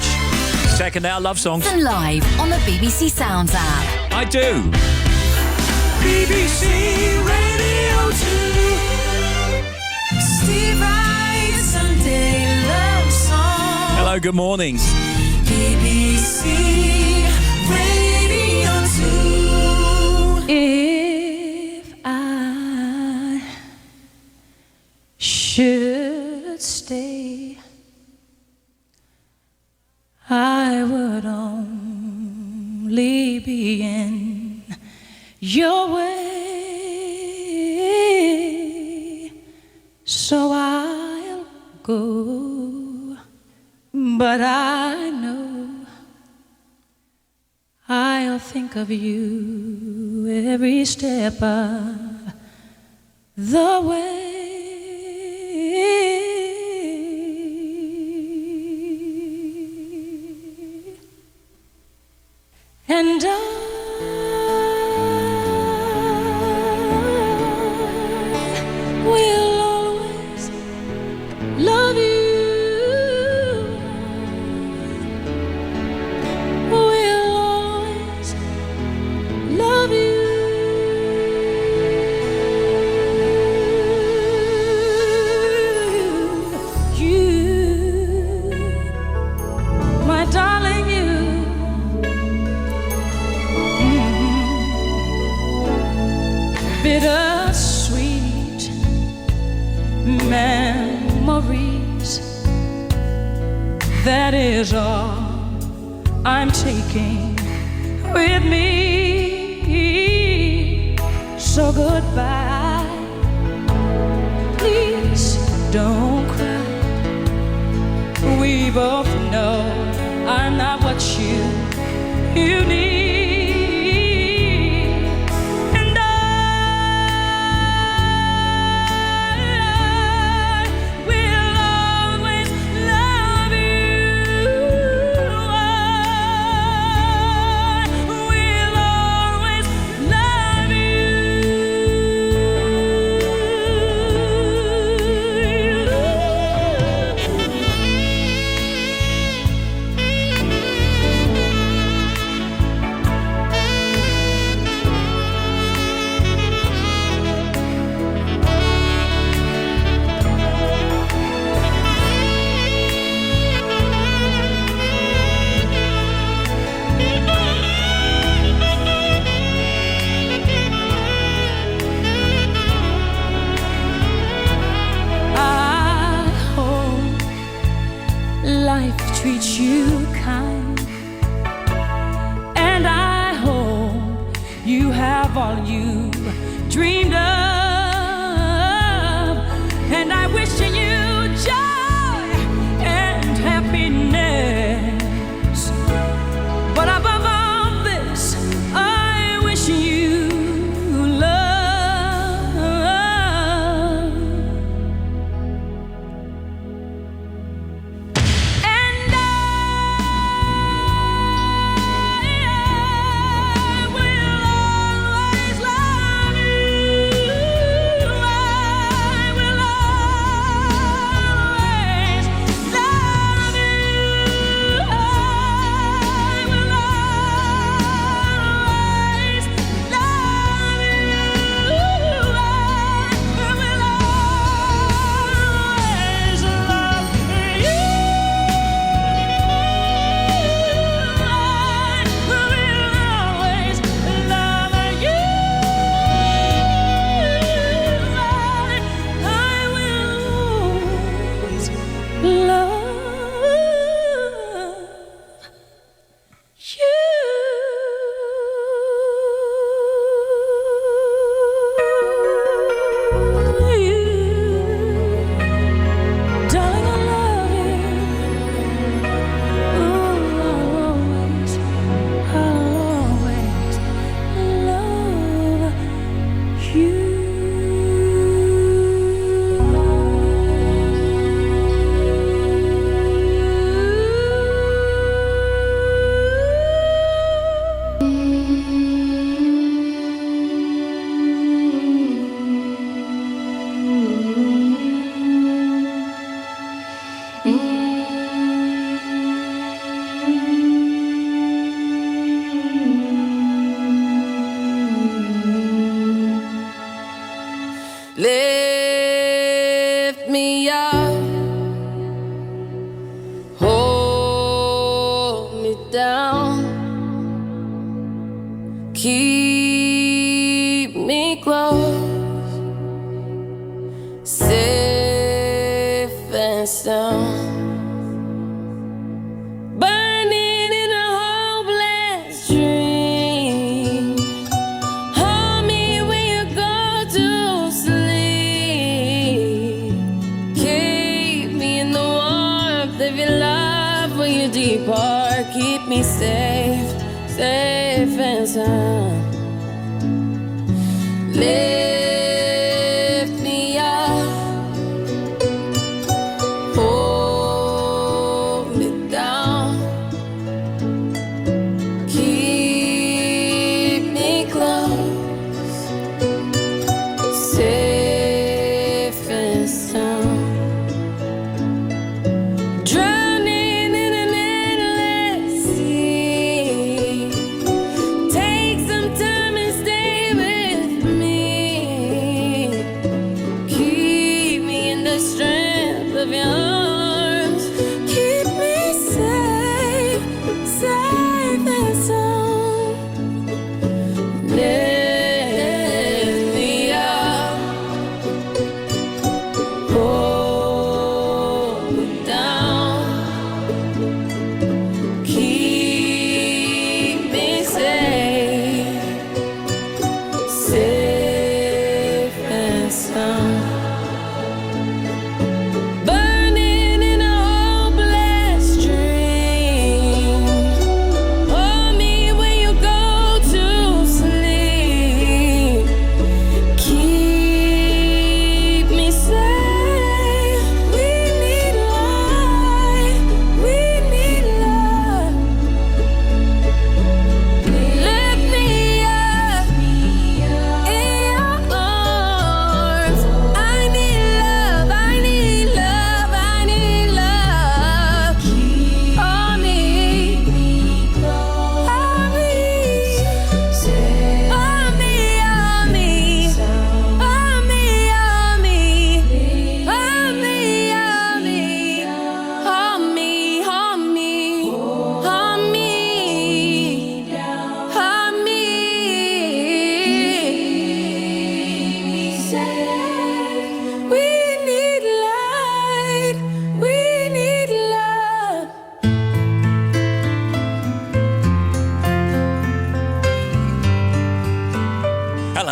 Second hour love songs. And live on the BBC Sounds app. I do. BBC Radio 2. Steve Wright, Sunday love song. Hello, good morning. BBC Radio 2. If I should stay, I would only be in your way, so I'll go, but I know I'll think of you every step of the way. And I will always love you. Will always love you. That is all I'm taking with me. So goodbye. Please don't cry. We both know I'm not what you need. And I will always love you. I will always love life treats you kind, and I hope you have all you dreamed of, and I wish you joy and happiness, but above all this I wish you love. Lift me up, hold me down, keep me close, safe and sound. Burning in a hopeless dream. Hold me when you go to sleep. Keep me in the warmth of your love when you depart. Keep me safe, safe and sound. Lift me up, hold me down, keep me close, safe and sound. Drowning in an endless sea. Take some time and stay with me.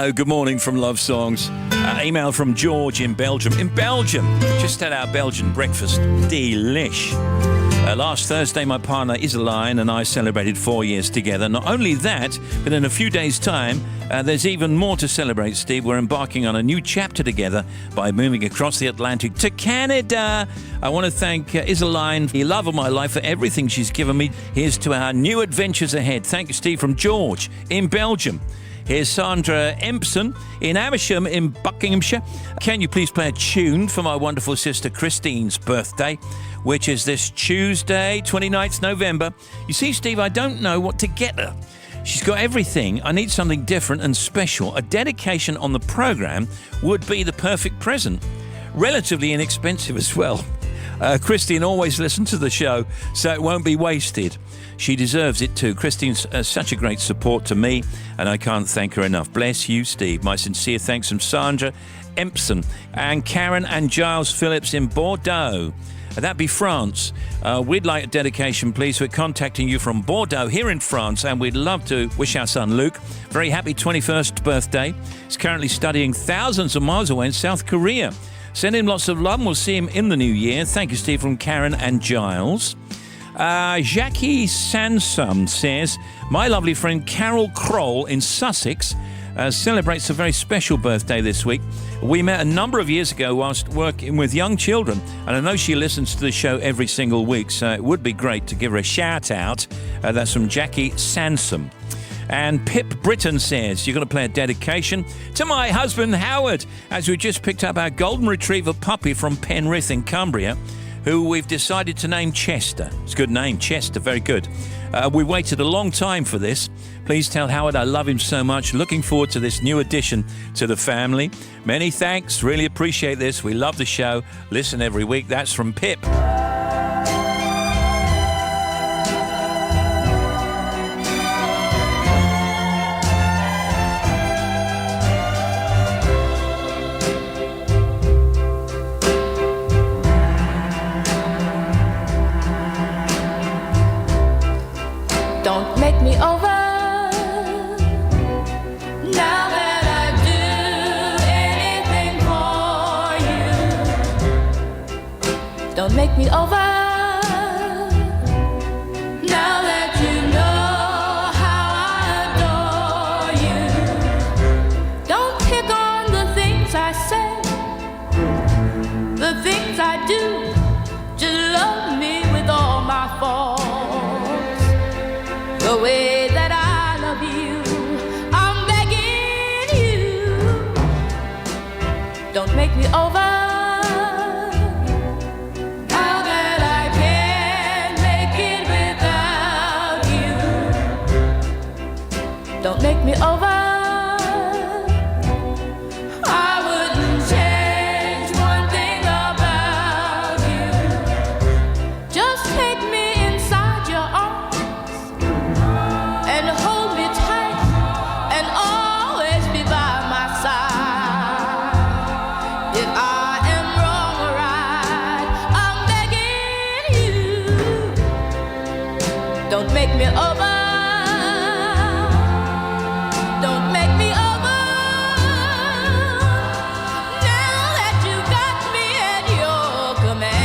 Hello, good morning from Love Songs. Email from George in Belgium. In Belgium, just had our Belgian breakfast. Delish. Last Thursday, my partner Isaline and I celebrated 4 years together. Not only that, but in a few days' time, there's even more to celebrate, Steve. We're embarking on a new chapter together by moving across the Atlantic to Canada. I want to thank Isaline, the love of my life, for everything she's given me. Here's to our new adventures ahead. Thank you, Steve, from George in Belgium. Here's Sandra Empson in Amersham in Buckinghamshire. Can you please play a tune for my wonderful sister Christine's birthday, which is this Tuesday, 29th November. You see, Steve, I don't know what to get her. She's got everything. I need something different and special. A dedication on the programme would be the perfect present. Relatively inexpensive as well. Christine always listens to the show, so it won't be wasted. She deserves it too. Christine's such a great support to me, and I can't thank her enough. Bless you, Steve. My sincere thanks from Sandra Empson and Karen and Giles Phillips in Bordeaux. That'd be France. We'd like a dedication, please. We're contacting you from Bordeaux here in France, and we'd love to wish our son Luke very happy 21st birthday. He's currently studying thousands of miles away in South Korea. Send him lots of love and we'll see him in the new year. Thank you, Steve, from Karen and Giles. Jackie Sansom says, my lovely friend Carol Kroll in Sussex celebrates a very special birthday this week. We met a number of years ago whilst working with young children, and I know she listens to the show every single week, so it would be great to give her a shout out. That's from Jackie Sansom. And Pip Britton says, you're going to play a dedication to my husband Howard, as we just picked up our golden retriever puppy from Penrith in Cumbria, who we've decided to name Chester. It's a good name, Chester, very good. We waited a long time for this. Please tell Howard I love him so much. Looking forward to this new addition to the family. Many thanks, really appreciate this. We love the show. Listen every week. That's from Pip. Don't make me over now that I do anything for you. Don't make me over now that you know how I adore you. Don't pick on the things I say, the things I do. Just love me with all my faults. The way that I love you, I'm begging you. Don't make me over now that I can't make it without you. Don't make me over. I wouldn't change one thing about you. Just take me inside your arms and hold me tight and always be by my side. If I am wrong or right, I'm begging you. Don't make me over. Don't make me over. Now that you got me at your command.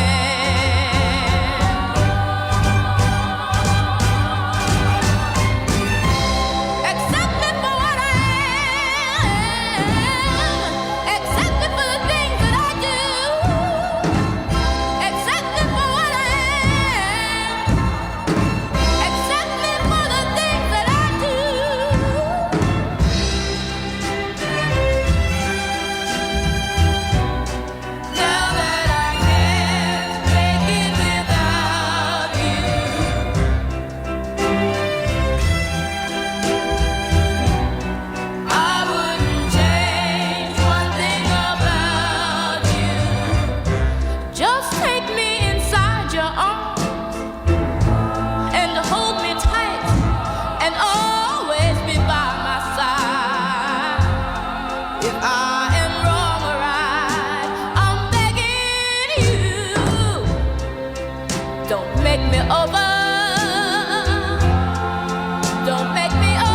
Accept me for what I am. Accept me for the things that I do. Accept me for what I am. Accept me for the things that I do. Now that I can't make it without you. I wouldn't change one thing about you. Just take me inside your arms and hold me tight and always be by my side. If I am wrong or right, I'm begging you. Don't make me over. Don't make me over.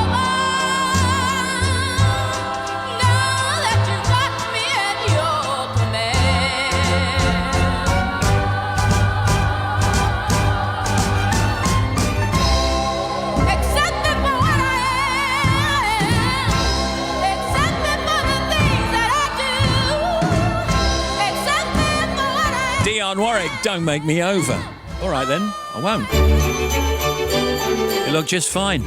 Warwick, don't make me over. All right then, I won't. You look just fine.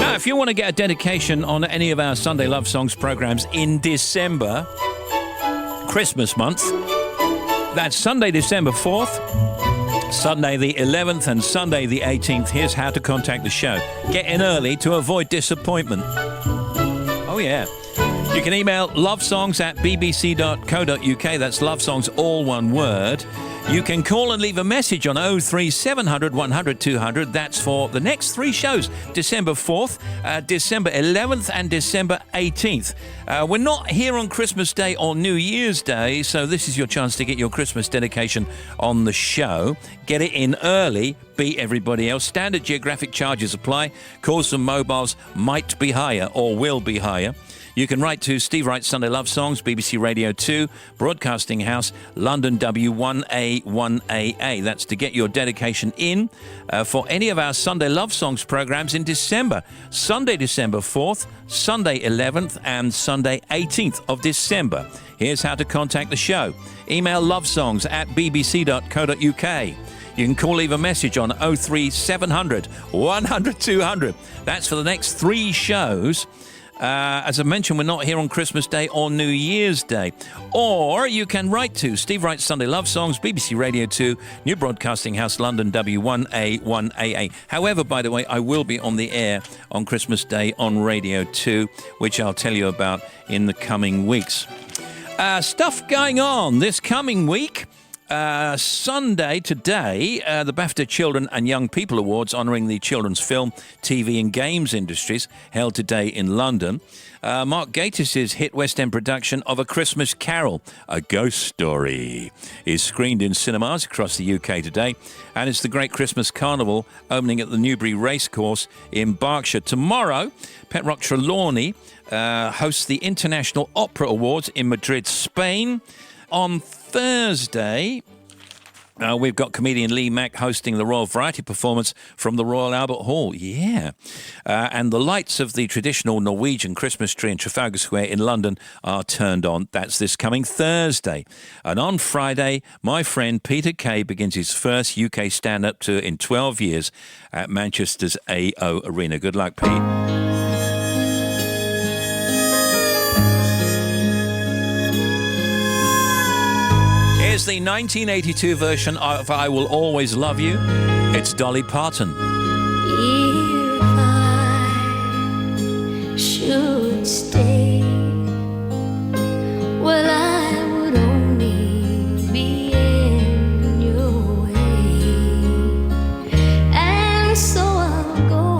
Now, if you want to get a dedication on any of our Sunday Love Songs programs in December, Christmas month, that's Sunday, December 4th, Sunday the 11th and Sunday the 18th. Here's how to contact the show. Get in early to avoid disappointment. Oh, yeah. You can email lovesongs@bbc.co.uk. That's lovesongs, all one word. You can call and leave a message on 03700 100 200. That's for the next 3 shows, December 4th, December 11th and December 18th. We're not here on Christmas Day or New Year's Day, so this is your chance to get your Christmas dedication on the show. Get it in early, beat everybody else. Standard geographic charges apply. Calls from mobiles might be higher or will be higher. You can write to Steve Wright Sunday Love Songs, BBC Radio 2, Broadcasting House, London W1A1AA. That's to get your dedication in for any of our Sunday Love Songs programs in December. Sunday, December 4th, Sunday 11th and Sunday 18th of December. Here's how to contact the show. Email lovesongs@bbc.co.uk. You can call, leave a message on 03700 100 200. That's for the next 3 shows. As I mentioned, we're not here on Christmas Day or New Year's Day. Or you can write to Steve Wright Sunday Love Songs, BBC Radio 2, New Broadcasting House, London W1A1AA. However, by the way, I will be on the air on Christmas Day on Radio 2, which I'll tell you about in the coming weeks. Stuff going on this coming week. Sunday, today, the BAFTA Children and Young People Awards honouring the children's film, TV and games industries held today in London. Mark Gatiss' hit West End production of A Christmas Carol, A Ghost Story, is screened in cinemas across the UK today, and it's the Great Christmas Carnival opening at the Newbury Racecourse in Berkshire. Tomorrow, Pet Rock Trelawney hosts the International Opera Awards in Madrid, Spain. On Thursday, we've got comedian Lee Mack hosting the Royal Variety performance from the Royal Albert Hall. Yeah. And the lights of the traditional Norwegian Christmas tree in Trafalgar Square in London are turned on. That's this coming Thursday. And on Friday, my friend Peter Kay begins his first UK stand-up tour in 12 years at Manchester's AO Arena. Good luck, Pete. Here's the 1982 version of I Will Always Love You. It's Dolly Parton. If I should stay, well, I would only be in your way, and so I'll go,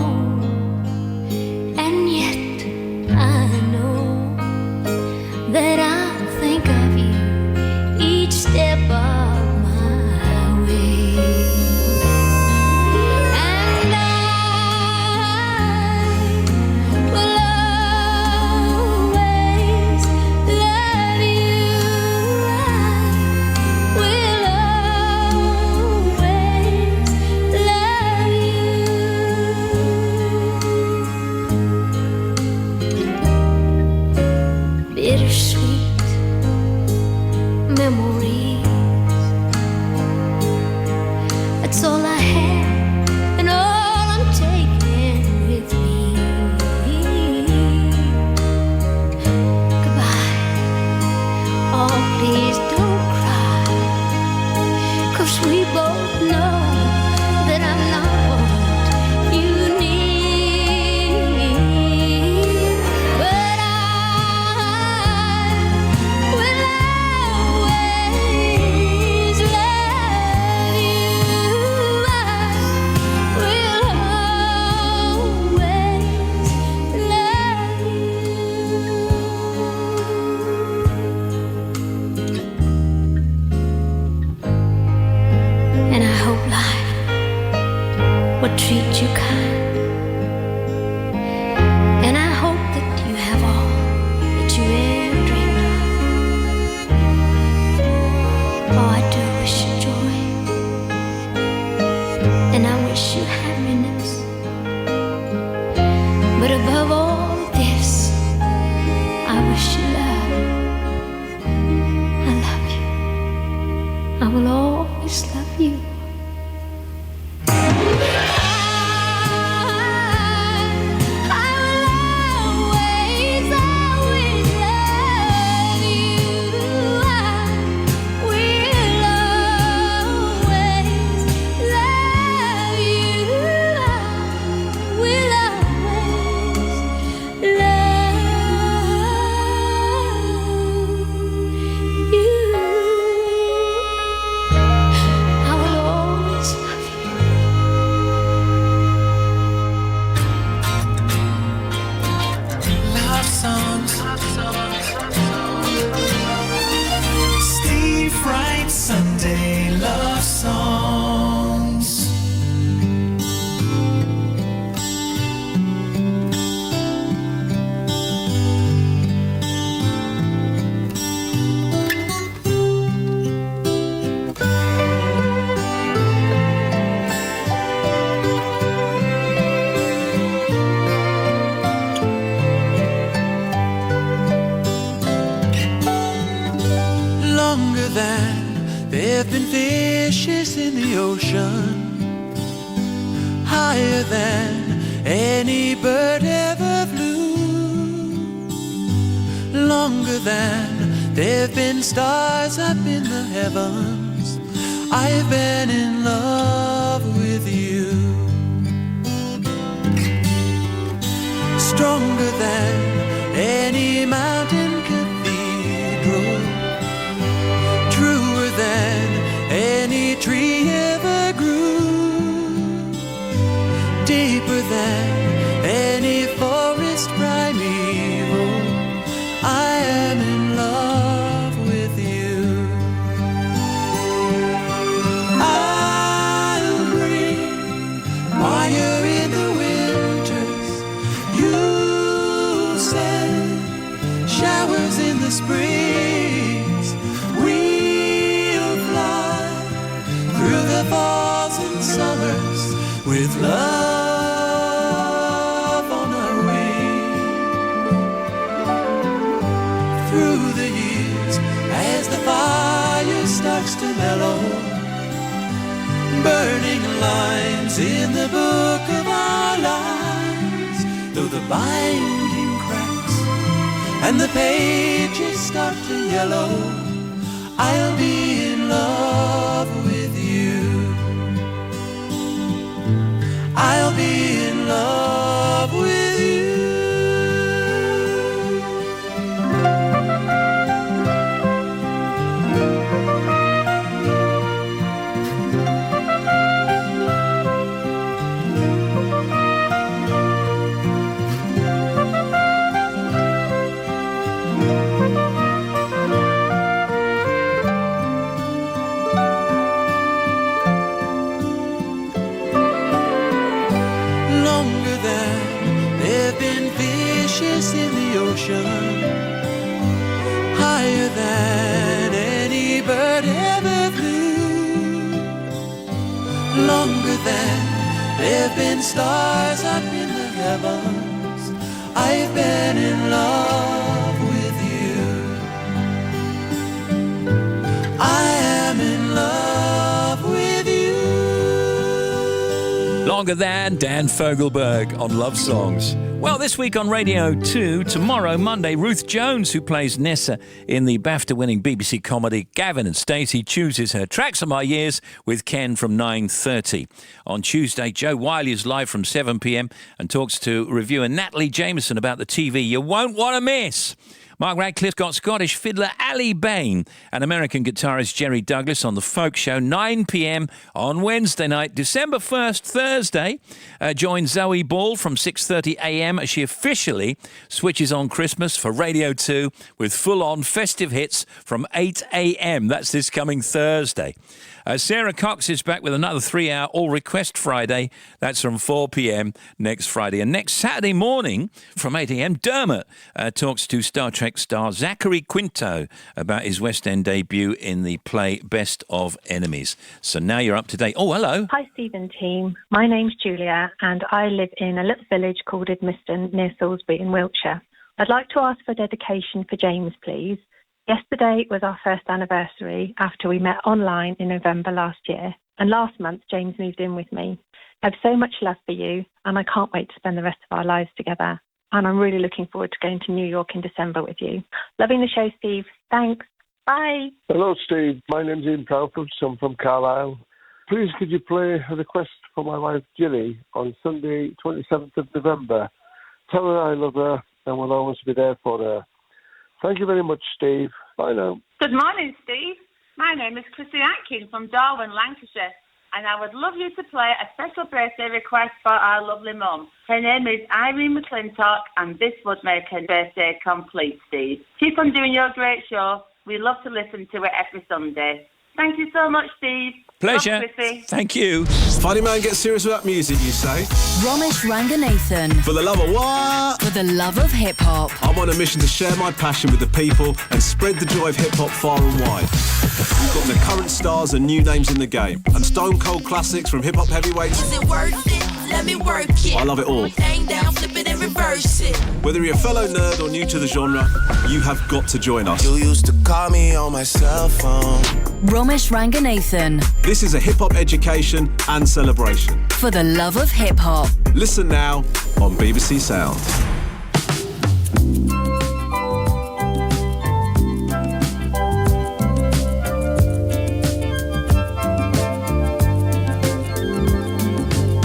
and yet I know that I'll think of you each step of my way, and I will always love you. I will always love you. Bittersweet memories, that's all I have and all I'm taking with me. Goodbye, oh please don't cry, 'cause we both know that I'm not what you need, but I will always love you. I will always love you. I will always love you. Wright Sunday love songs. Longer than there've been fishes in the ocean, higher than any bird ever flew, longer than there've been stars up in the heavens. I've been in love with you. Stronger than any mountain cathedral, truer than any tree ever grew, deeper than any forest primeval. I am in love with you. I'll bring fire in the winters, you'll send showers in the springs. We'll fly through the falls and summers with love on our wings. Through the years, as the fire starts to mellow, burning lines in the book of our lives, though the binding cracks and the pages start to yellow, I'll be in love with you. I'll be in love with you. Longer than there've been fishes in the ocean, higher than any bird ever flew, longer than there've been stars up in the heavens. I've been in love with you. I am in love with you. Longer than Dan Fogelberg on Love Songs. Well, this week on Radio 2, tomorrow, Monday, Ruth Jones, who plays Nessa in the BAFTA-winning BBC comedy Gavin and Stacey, chooses her Tracks of My Years with Ken from 9:30. On Tuesday, Joe Wiley is live from 7 p.m. and talks to reviewer Natalie Jameson about the TV you won't want to miss. Mark Radcliffe got Scottish fiddler Ali Bain and American guitarist Jerry Douglas on The Folk Show, 9 p.m. on Wednesday night. December 1st, Thursday, join Zoe Ball from 6:30 a.m. as she officially switches on Christmas for Radio 2 with full-on festive hits from 8 a.m. That's this coming Thursday. Sarah Cox is back with another 3-hour All Request Friday. That's from 4 p.m. next Friday. And next Saturday morning from 8 a.m, Dermot talks to Star Trek star Zachary Quinto about his West End debut in the play Best of Enemies. So now you're up to date. Oh, hello. Hi, Stephen team. My name's Julia, and I live in a little village called Idmiston near Salisbury in Wiltshire. I'd like to ask for dedication for James, please. Yesterday was our first anniversary after we met online in November last year, and last month James moved in with me. I have so much love for you, and I can't wait to spend the rest of our lives together. And I'm really looking forward to going to New York in December with you. Loving the show, Steve. Thanks. Bye. Hello, Steve. My name's Ian Proudfoot. I'm from Carlisle. Please, could you play a request for my wife, Ginny, on Sunday, 27th of November? Tell her I love her and will always be there for her. Thank you very much, Steve. Bye now. Good morning, Steve. My name is Chrissy Atkins from Darwin, Lancashire, and I would love you to play a special birthday request for our lovely mum. Her name is Irene McClintock, and this would make her birthday complete, Steve. Keep on doing your great show. We love to listen to it every Sunday. Thank you so much, Steve. Pleasure. Love, Chrissy. Thank you. Funny man gets serious about music, you say? Romesh Ranganathan. For the love of what? For the love of hip-hop. I'm on a mission to share my passion with the people and spread the joy of hip-hop far and wide. We've got the current stars and new names in the game, and stone cold classics from hip-hop heavyweights. Is it worth it? Let me work it. I love it all. Hang down, flip it and reverse it. Whether you're a fellow nerd or new to the genre, you have got to join us. You used to call me on my cell phone. Romesh Ranganathan. This is a hip-hop education and celebration. For the love of hip-hop. Listen now on BBC Sound.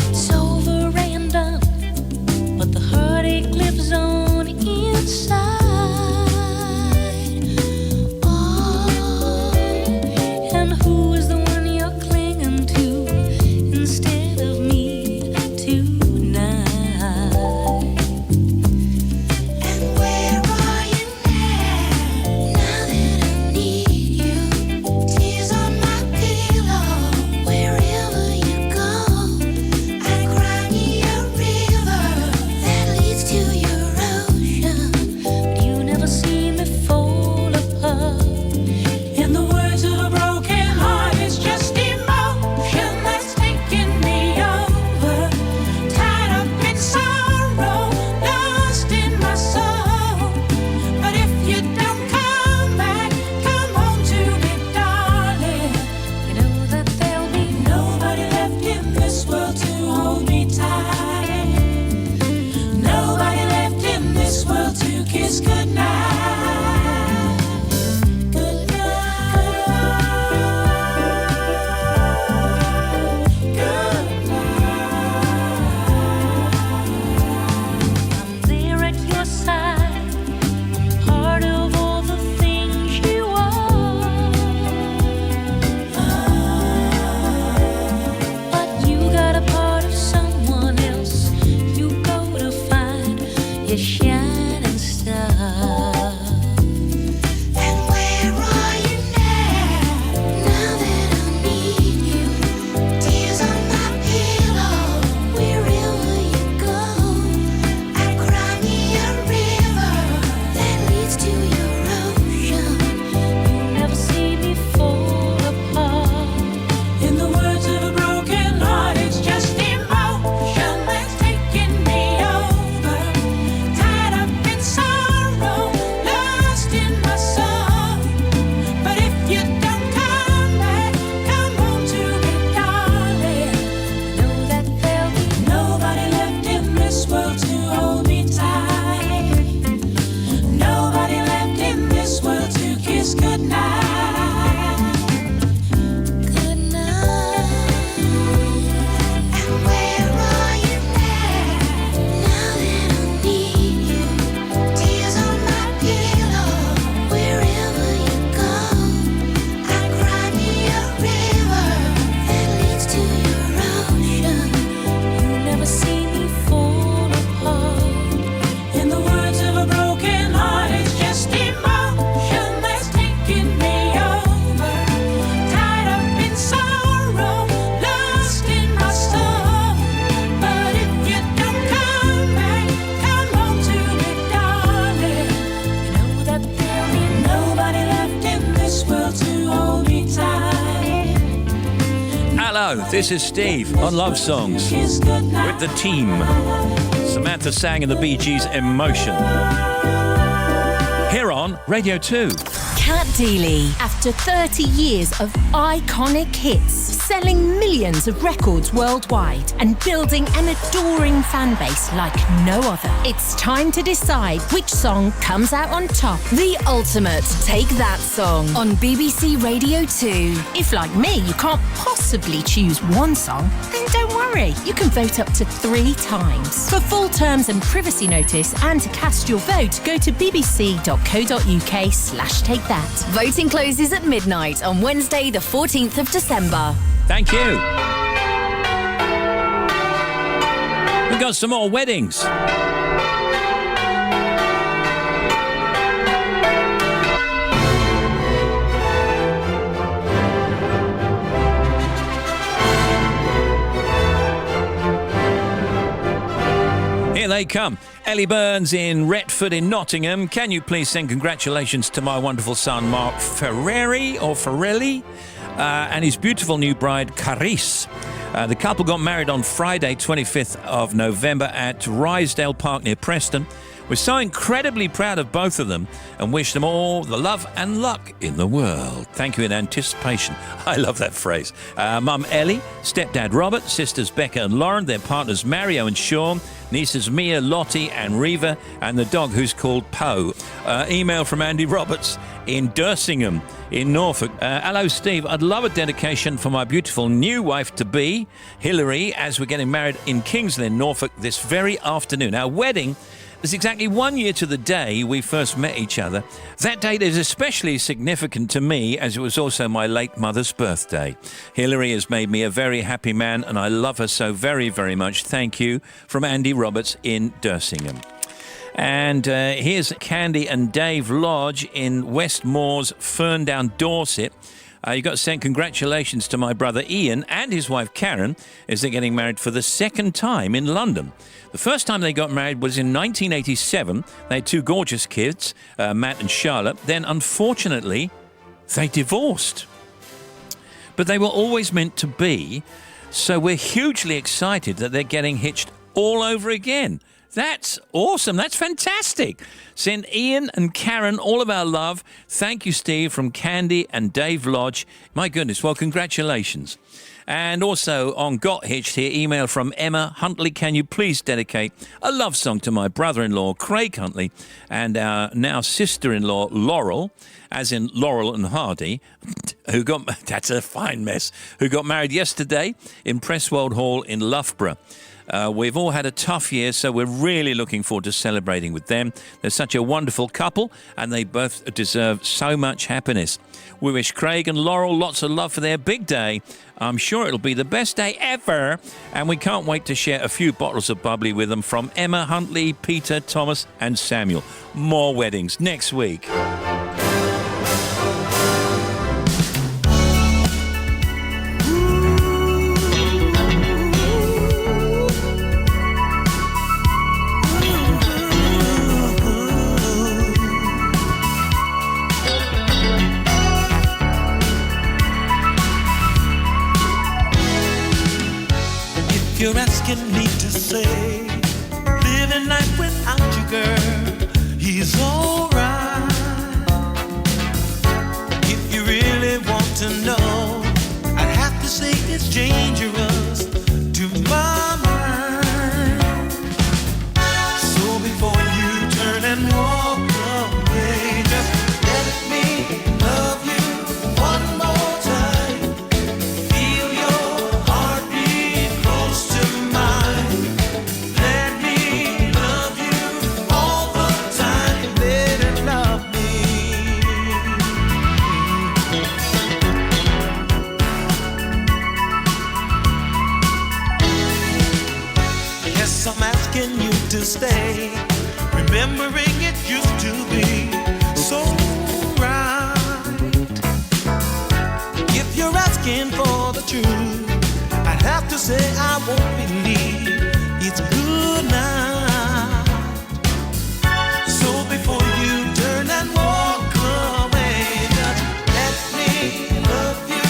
It's over and done, but the heartache lives on inside. Oh, and who is the one you're clinging to instead of me tonight? And where are you now? Now that I need you, tears on my pillow. Wherever you go, I cry me a river that leads to your ocean. But you never see me fall apart. In the words of a broken heart, it's just emotion that's taking me over. Tied up in sorrow, lost in my soul. But if you don't come back, come home to me, darling. You know that there'll be nobody left in this world to hold me tight. Nobody left in this world to kiss goodnight. I'm there at your side, part of all the things you are. But you got a part of someone else. You go to find your shining star. And where are you now? Now that I need you, tears on my pillow. Wherever you go, I cry me a river that leads to your ocean. You never see me fall apart. In the words of a broken heart, it's just emotion that's taking me over. Tied up in sorrow, lost in my soul. But if you don't come back, come home to me, darling. Know that there'll be nobody left in this world to hold me tight. Nobody left in this world to kiss goodnight. Good night. And where are you now? Now that I need you, tears on my pillow. Wherever you go, I cry me a river that leads to your ocean. You never see me fall apart. In the words of a broken heart, it's just emotion that's taking me over. Tied up in sorrow, lost in my soul. But if you don't come back, come home to me, darling. You know that there'll be nobody left in this world to hold me tight. Hello, this is Steve on Love Songs with the team. Samantha sang in the Bee Gees' Emotion. Here on Radio 2. Cat Deeley. After 30 years of iconic hits, selling millions of records worldwide and building an adoring fan base like no other, it's time to decide which song comes out on top. The ultimate Take That song on BBC Radio 2. If, like me, you can't possibly choose one song, then don't worry. You can vote up to 3 times. For full terms and privacy notice and to cast your vote, go to bbc.co.uk/takethat. Voting closes at midnight on Wednesday, the 14th of December. Thank you. We've got some more weddings. Here they come. Ellie Burns in Retford in Nottingham. Can you please send congratulations to my wonderful son Mark Ferrelli and his beautiful new bride Carice. The couple got married on Friday, 25th of November at Rysdale Park near Preston. We're so incredibly proud of both of them and wish them all the love and luck in the world. Thank you in anticipation. I love that phrase. Mum Ellie, stepdad Robert, sisters Becca and Lauren, their partners Mario and Sean, nieces Mia, Lottie and Reva, and the dog who's called Poe. Email from Andy Roberts in Dersingham in Norfolk. Hello, Steve. I'd love a dedication for my beautiful new wife-to-be, Hilary, as we're getting married in Kingsley in Norfolk this very afternoon. Our wedding is exactly 1 year to the day we first met each other. That date is especially significant to me as it was also my late mother's birthday. Hilary has made me a very happy man and I love her so very, very much. Thank you, from Andy Roberts in Dersingham. And here's Candy and Dave Lodge in West Moors, Ferndown, Dorset. You've got to send congratulations to my brother Ian and his wife Karen as they're getting married for the second time in London. The first time they got married was in 1987. They had 2 gorgeous kids, Matt and Charlotte. Then, unfortunately, they divorced. But they were always meant to be, so we're hugely excited that they're getting hitched all over again. That's awesome. That's fantastic. Send Ian and Karen all of our love. Thank you, Steve, from Candy and Dave Lodge. My goodness, well, congratulations. And also on Got Hitched here, email from Emma Huntley. Can you please dedicate a love song to my brother-in-law, Craig Huntley, and our now sister-in-law, Laurel, as in Laurel and Hardy, who got, that's a fine mess, who got married yesterday in Presswold Hall in Loughborough. We've all had a tough year, so we're really looking forward to celebrating with them. They're such a wonderful couple, and they both deserve so much happiness. We wish Craig and Laurel lots of love for their big day. I'm sure it'll be the best day ever, and we can't wait to share a few bottles of bubbly with them from Emma, Huntley, Peter, Thomas, and Samuel. More weddings next week. You're asking me to say, living life without you, girl, he's alright. If you really want to know, I'd have to say it's dangerous to my mind. So before you turn and walk away, just let me love you one more time. Feel your heartbeat close to mine. Let me love you all the time. Let it love me. Yes, I'm asking you to stay, remembering it used to be so right. If you're asking for the truth, I'd have to say I won't believe it's good night. So before you turn and walk away, just let me love you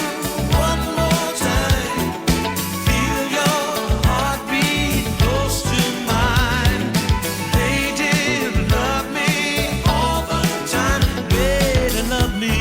one more time. Feel your heartbeat close to mine. Lady, love me all the time. Lady, love me.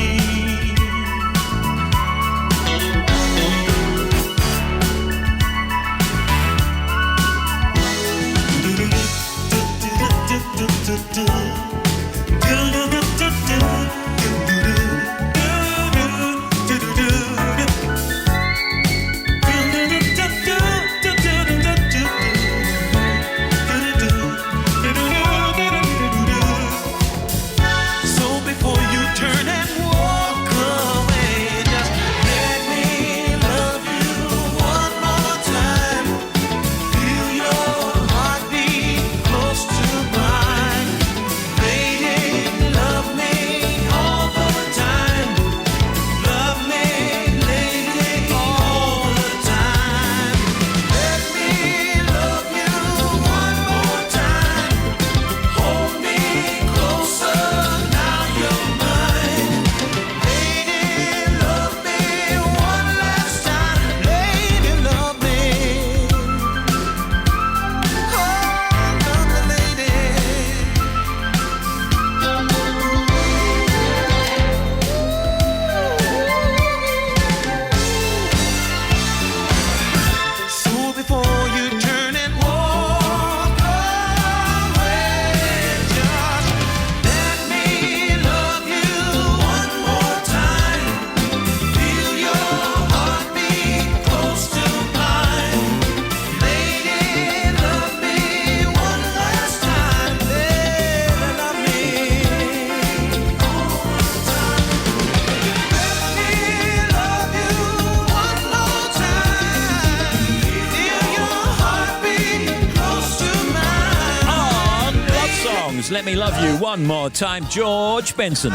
Waffles, Let Me Love You one more time, George Benson.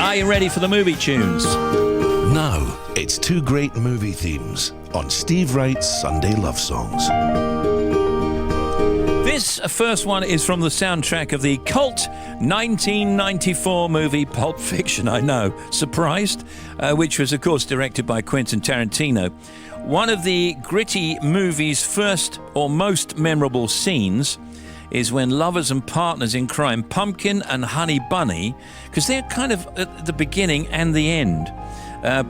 Are you ready for the movie tunes? Now, it's two great movie themes on Steve Wright's Sunday Love Songs. This first one is from the soundtrack of the cult 1994 movie Pulp Fiction, I know, surprised, which was, of course, directed by Quentin Tarantino. One of the gritty movie's first or most memorable scenes is when lovers and partners in crime, Pumpkin and Honey Bunny, because they're kind of at the beginning and the end,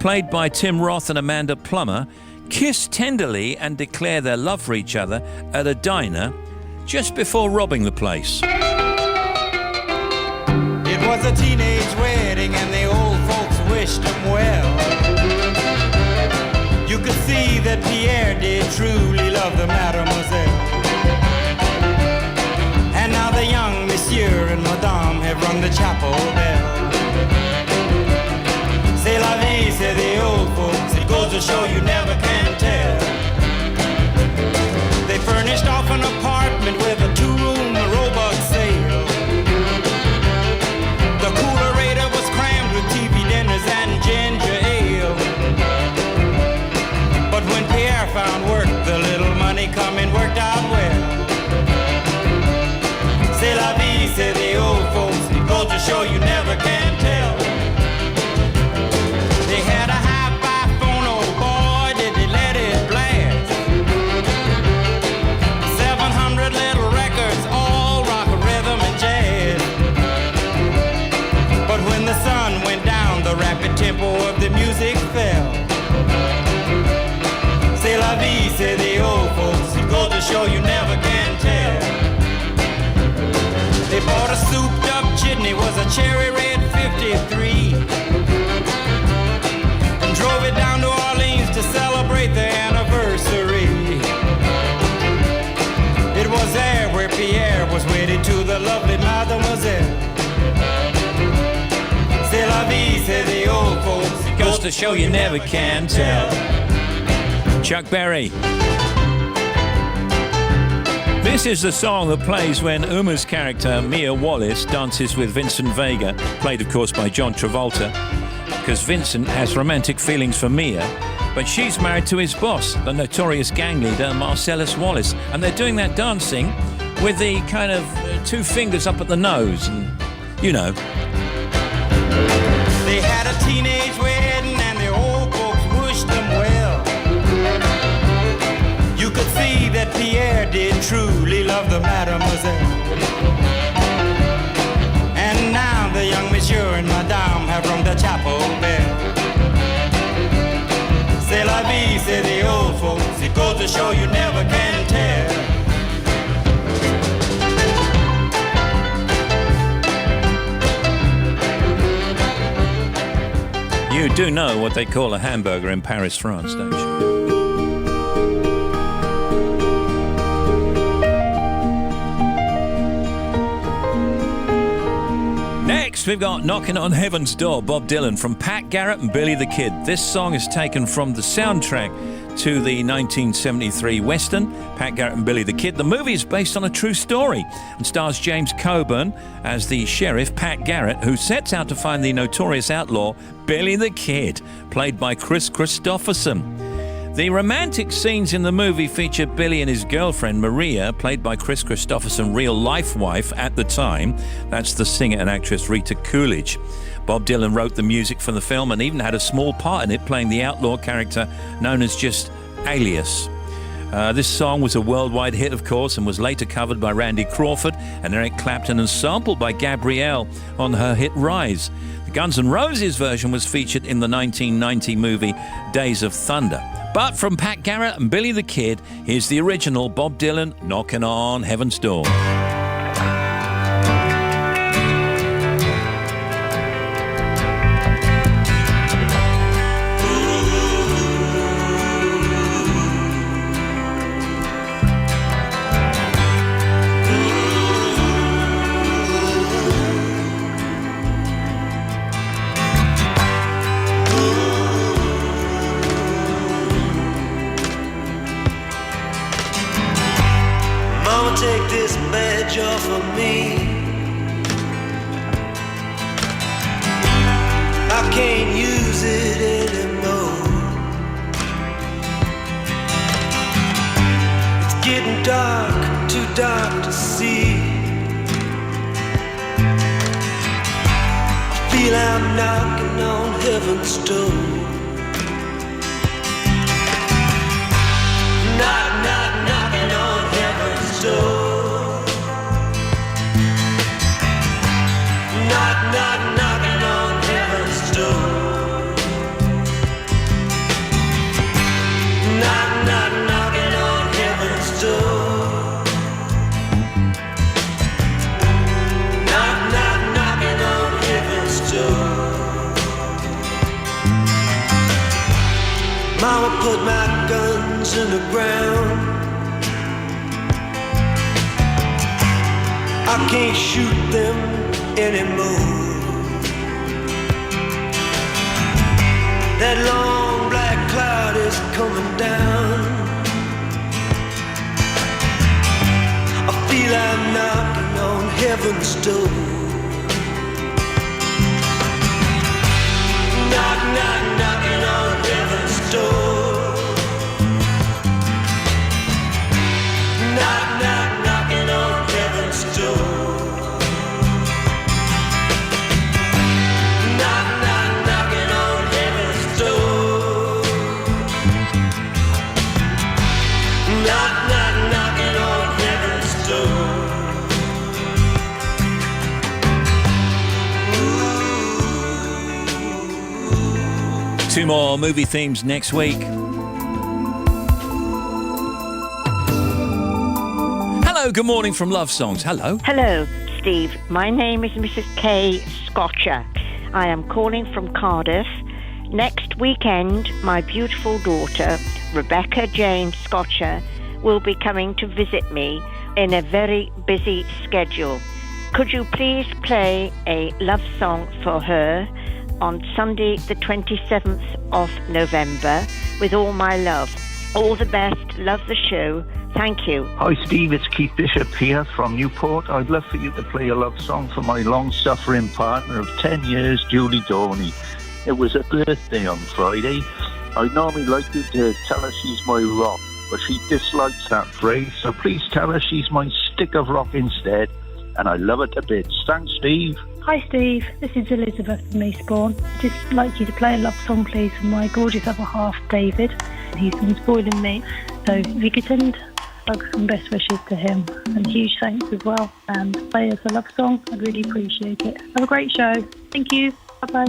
played by Tim Roth and Amanda Plummer, kiss tenderly and declare their love for each other at a diner just before robbing the place. It was a teenage wedding and the old folks wished him well. You could see that Pierre did truly love the mademoiselle. And now the young monsieur and madame have rung the chapel bell. C'est la vie, say the old folks, it goes to show you never can tell. They furnished off an apartment with a two-room robot sale. The coolerator was crammed with TV dinners and ginger ale. But when Pierre found work, the little money coming worked out well. C'est la vie, say the old folks, it goes to show you never can tell. They had a hi-fi phone, oh boy, did they let it blast. 700 little records, all rock, rhythm, and jazz. But when the sun went down, the rapid tempo of the music fell. C'est la vie, say the old folks, it goes to show you never can tell. They bought a souped-up jitney, was a cherry red 53, and drove it down to Orleans to celebrate their anniversary. It was there where Pierre was wedded to the lovely mademoiselle. C'est la vie, say the old folks, it goes to show you never can tell. Chuck Berry. This is the song that plays when Uma's character, Mia Wallace, dances with Vincent Vega, played, of course, by John Travolta, because Vincent has romantic feelings for Mia, but she's married to his boss, the notorious gang leader, Marcellus Wallace, and they're doing that dancing with the kind of two fingers up at the nose, and, you know. They had a teenage wedding and the old folks wished them well. You could see that Pierre did truly love the mademoiselle. And now the young monsieur and madame have rung the chapel bell. C'est la vie, say the old folks, it goes to show you never can tell. You do know what they call a hamburger in Paris, France, don't you? Next, we've got Knocking on Heaven's Door, Bob Dylan, from Pat Garrett and Billy the Kid. This song is taken from the soundtrack to the 1973 Western, Pat Garrett and Billy the Kid. The movie is based on a true story and stars James Coburn as the sheriff, Pat Garrett, who sets out to find the notorious outlaw, Billy the Kid, played by Chris Christopherson. The romantic scenes in the movie feature Billy and his girlfriend, Maria, played by Chris Christopherson, real-life wife at the time. That's the singer and actress Rita Coolidge. Bob Dylan wrote the music for the film and even had a small part in it, playing the outlaw character known as just Alias. This song was a worldwide hit, of course, and was later covered by Randy Crawford and Eric Clapton and sampled by Gabrielle on her hit Rise. The Guns N' Roses version was featured in the 1990 movie Days of Thunder. But from Pat Garrett and Billy the Kid, here's the original Bob Dylan, Knocking on Heaven's Door. pain. I can't use it anymore. It's getting dark, too dark to see. I feel I'm knocking on heaven's door. Knock, knock, knocking on heaven's door. Knock, knock, knocking on heaven's door. Knock, knock, knocking on heaven's door. Knock, knock, knocking on heaven's door. Mama put my guns in the ground. I can't shoot them anymore. That long black cloud is coming down. I feel I'm knocking on heaven's door. Knock, knock, knocking on heaven's door. Knock, knock, knocking on heaven's door. Knock, knock, knocking on heaven's door. Knock, knock, knocking on heaven's door. Two more movie themes next week. Hello, good morning from Love Songs. Hello. Hello, Steve. My name is Mrs. Kay Scotcher. I am calling from Cardiff. Next weekend, my beautiful daughter, Rebecca Jane Scotcher, will be coming to visit me in a very busy schedule. Could you please play a love song for her on Sunday the 27th of November with all my love? All the best. Love the show. Thank you. Hi Steve, it's Keith Bishop here from Newport. I'd love for you to play a love song for my long-suffering partner of 10 years, Julie Dorney. It was her birthday on Friday. I'd normally like you to tell her she's my rock, but she dislikes that phrase, so please tell her she's my stick of rock instead, and I love her to bits. Thanks, Steve. Hi Steve, this is Elizabeth from Eastbourne. I'd just like you to play a love song please for my gorgeous other half, David. He's been spoiling me, so if you could send some best wishes to him, and huge thanks as well, and play us a love song, I'd really appreciate it. Have a great show. Thank you. Bye-bye.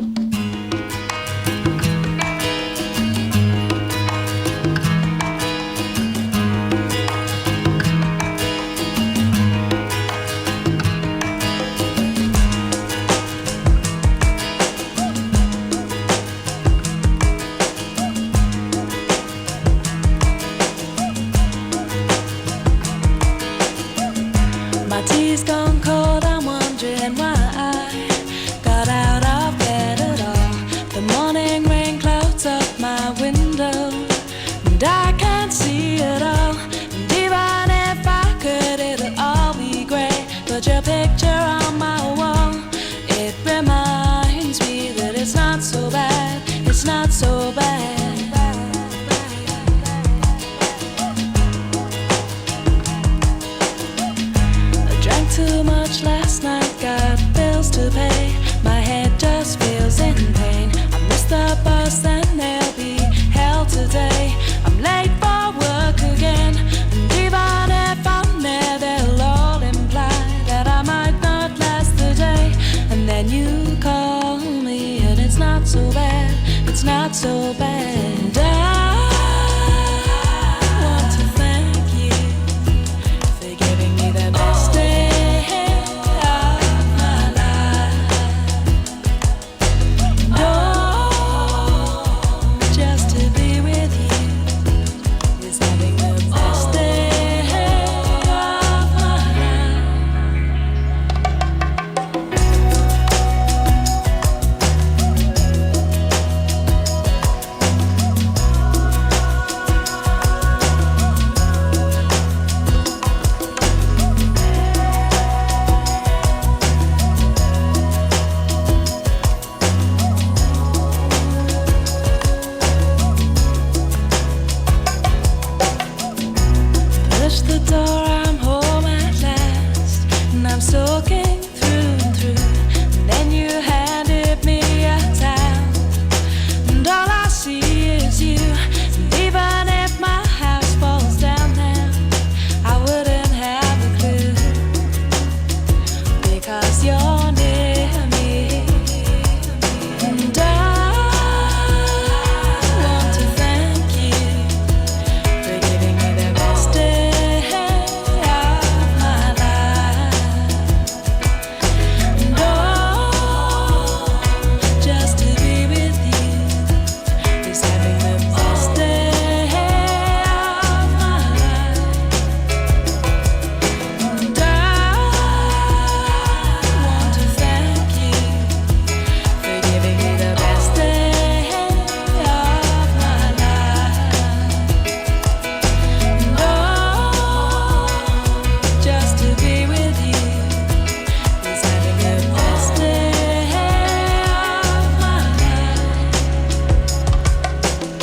My tea's gone cold, I'm wondering why I got out of bed at all. The morning rain clouds up my window, and I can't see it all. And even if I could, it'll all be grey. But your picture on my wall, it reminds me that it's not so bad, it's not so bad. Too much last night, got bills to pay. My head just feels in pain. I missed the bus and there'll be hell today. I'm late for work again, and even if I'm there, they'll all imply that I might not last the day. And then you call me, and it's not so bad, it's not so bad. I want to thank you for giving me the best day. through. Then you handed me a towel, and all I see is you. And even if my house falls down now, I wouldn't have a clue, because you're near me. And I want to thank you for giving me the best day of my life. And just to be with you is having the best day of my life. And I want to thank you for giving me the best day of my life. And just to be with you is having the best day of my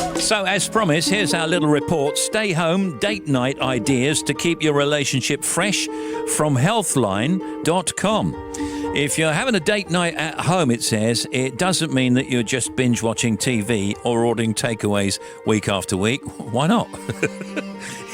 life. So, as promised, here's our little report. Stay home, date night ideas to keep your relationship fresh from healthline.com. If you're having a date night at home, it says, it doesn't mean that you're just binge watching TV or ordering takeaways week after week. Why not?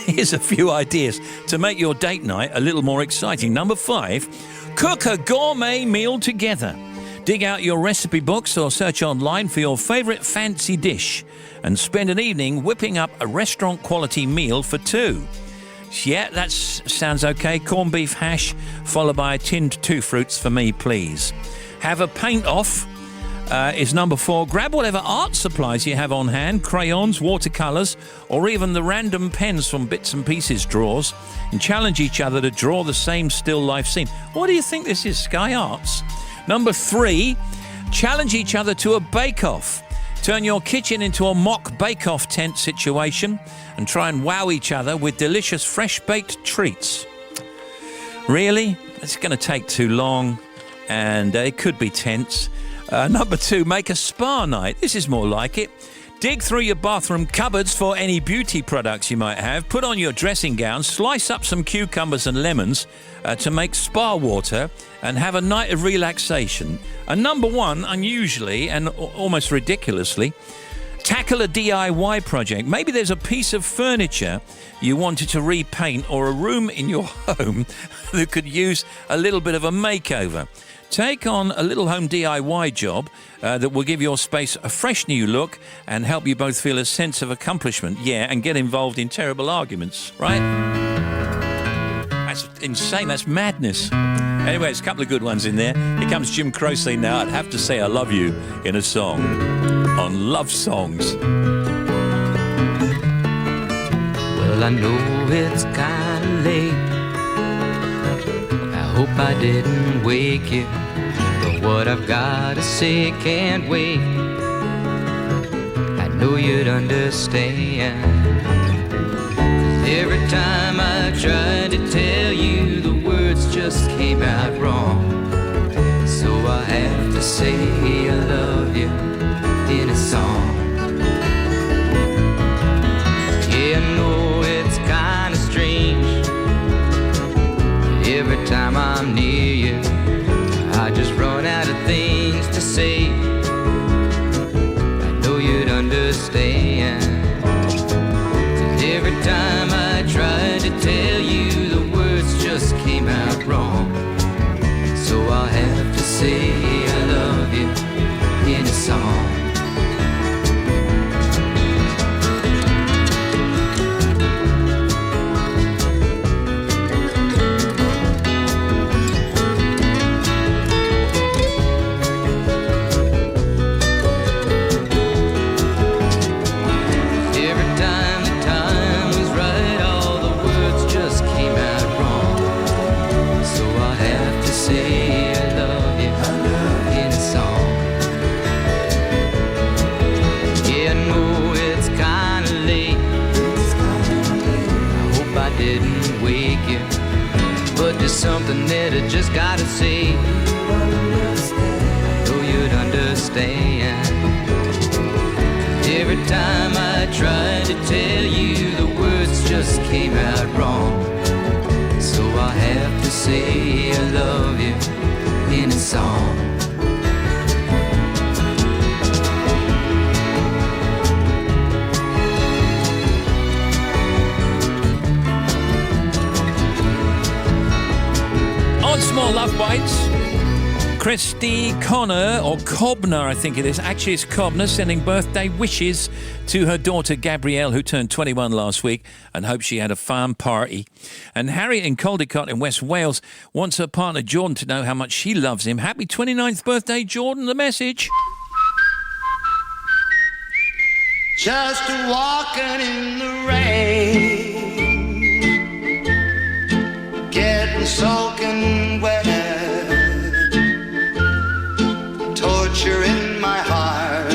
Here's a few ideas to make your date night a little more exciting. Number 5, cook a gourmet meal together. Dig out your recipe books or search online for your favourite fancy dish and spend an evening whipping up a restaurant-quality meal for 2. Yeah, that sounds okay. Corned beef hash, followed by a tinned 2 fruits for me, please. Have a paint-off is number 4. Grab whatever art supplies you have on hand, crayons, watercolours, or even the random pens from Bits and Pieces drawers, and challenge each other to draw the same still life scene. What do you think this is, Sky Arts? Number 3, challenge each other to a bake-off. Turn your kitchen into a mock bake-off tent situation and try and wow each other with delicious fresh-baked treats. Really? It's going to take too long, and it could be tense. Number 2, make a spa night. This is more like it. Dig through your bathroom cupboards for any beauty products you might have. Put on your dressing gown, slice up some cucumbers and lemons to make spa water, and have a night of relaxation. And number 1, unusually and almost ridiculously, tackle a DIY project. Maybe there's a piece of furniture you wanted to repaint, or a room in your home that could use a little bit of a makeover. Take on a little home DIY job that will give your space a fresh new look and help you both feel a sense of accomplishment. Yeah, and get involved in terrible arguments, right? That's insane. That's madness. Anyway, there's a couple of good ones in there. Here comes Jim Croce now. I'd have to say I love you in a song on Love Songs. Well, I know it's kind of late. I hope I didn't wake you, but what I've got to say can't wait. I know you'd understand. 'Cause every time I tried to tell you, the words just came out wrong. So I have to say I love you in a song. Yeah, I know it's kind of strange. Every time I'm near you, I just run out of things to say. I know you'd understand. 'Cause every time I tried to tell you, the words just came out wrong. So I'll have to say I love you in a song. Something that I just gotta say. I know you'd understand. Every time I tried to tell you, the words just came out wrong. So I have to say I love you in a song. Christy Connor, or Cobner, I think it is. Actually, it's Cobner, sending birthday wishes to her daughter Gabrielle, who turned 21 last week, and hopes she had a fun party. And Harriet in Caldecott in West Wales wants her partner Jordan to know how much she loves him. Happy 29th birthday, Jordan. The message. Just walking in the rain, getting soaking wet, torture in my heart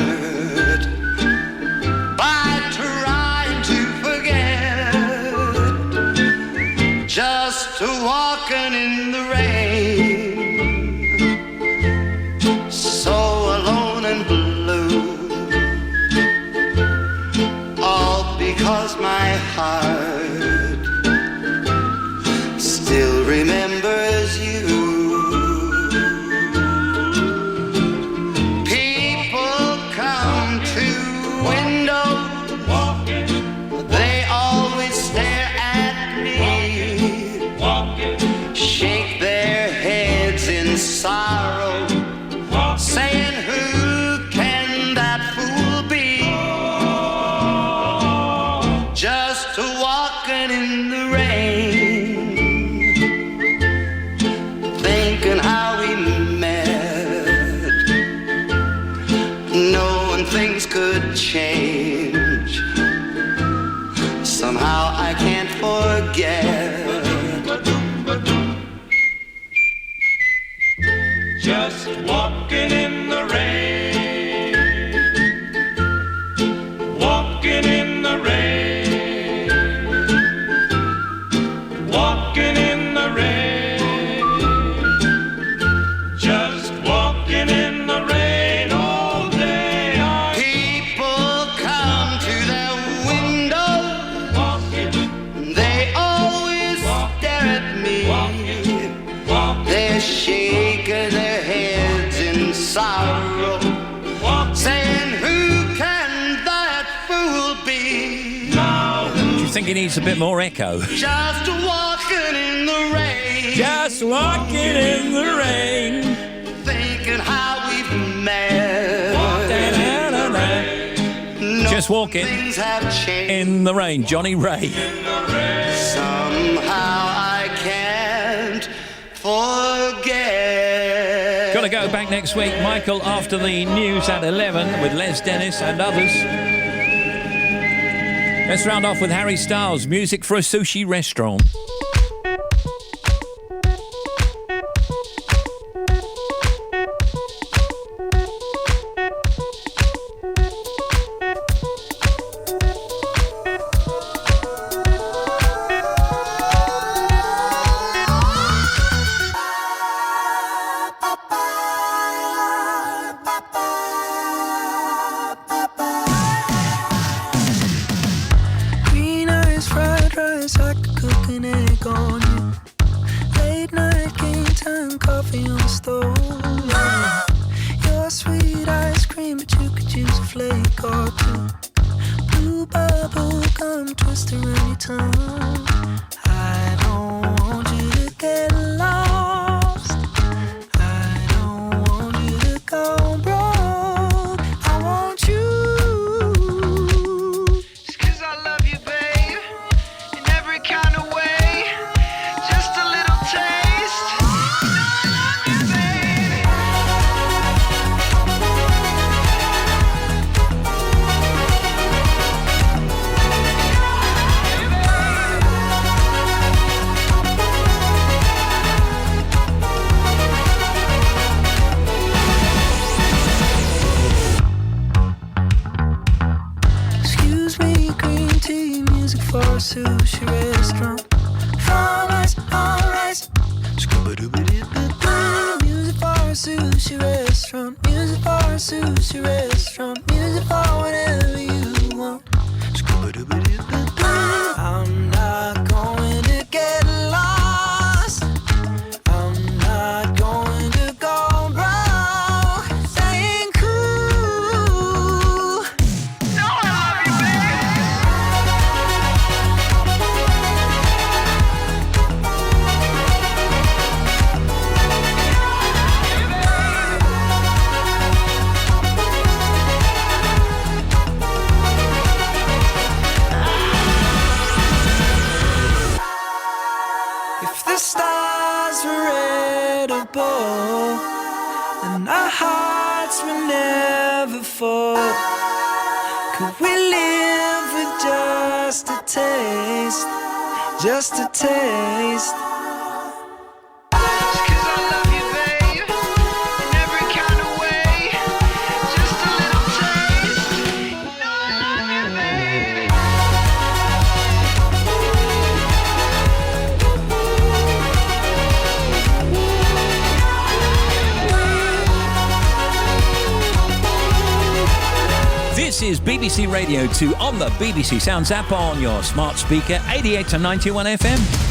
by trying to forget. Just walking in the rain, so alone and blue, all because my heart still remembers you. People come to window, they always stare at me, shake their heads in sorrow, saying, who can that fool be? Just walking in the rain, thinking how we met, knowing things could change. Somehow I can't forget. Just walking in the rain, walking in the rain, walking in the rain, just walking in the rain all day. People come to their window, they always stare at me, they're shaking their heads in sorrow, saying, who can that fool be? Do you think he needs a bit more echo? Just walking in the rain, Just walking in the rain, thinking how we've met. Just walking Things have changed. in the rain. Johnny Ray. Somehow I can't forget. Got to go back next week, Michael, after the news at 11 with Les Dennis and others. Let's round off with Harry Styles, music for a sushi restaurant. Green eyes, fried rice, I could cook an egg on you. Late night game time, coffee on the stove. Yeah. Your sweet ice cream, but you could use a flake or two. Blue bubble gum twist around your tongue. I don't want you to get lost. I don't want you to go broke. I want you. Just 'cause I love you, babe, in every kind of way. Just a little taste. I love you, baby. Excuse me, green tea, music for a sushi restaurant. Fried rice, all rice. Scooba-dooba-doo-ba-doo. Music for a sushi restaurant. Music for a sushi restaurant. Music for whatever you want. Scooba-dooba-doo-ba-doo. I'm not going to get lost. I'm not going to go broke. Saying cool. No, I love you, baby. unstoppable, and our hearts will never fall. Could we live with just a taste, just a taste? This is BBC Radio 2 on the BBC Sounds app on your smart speaker, 88 to 91 FM.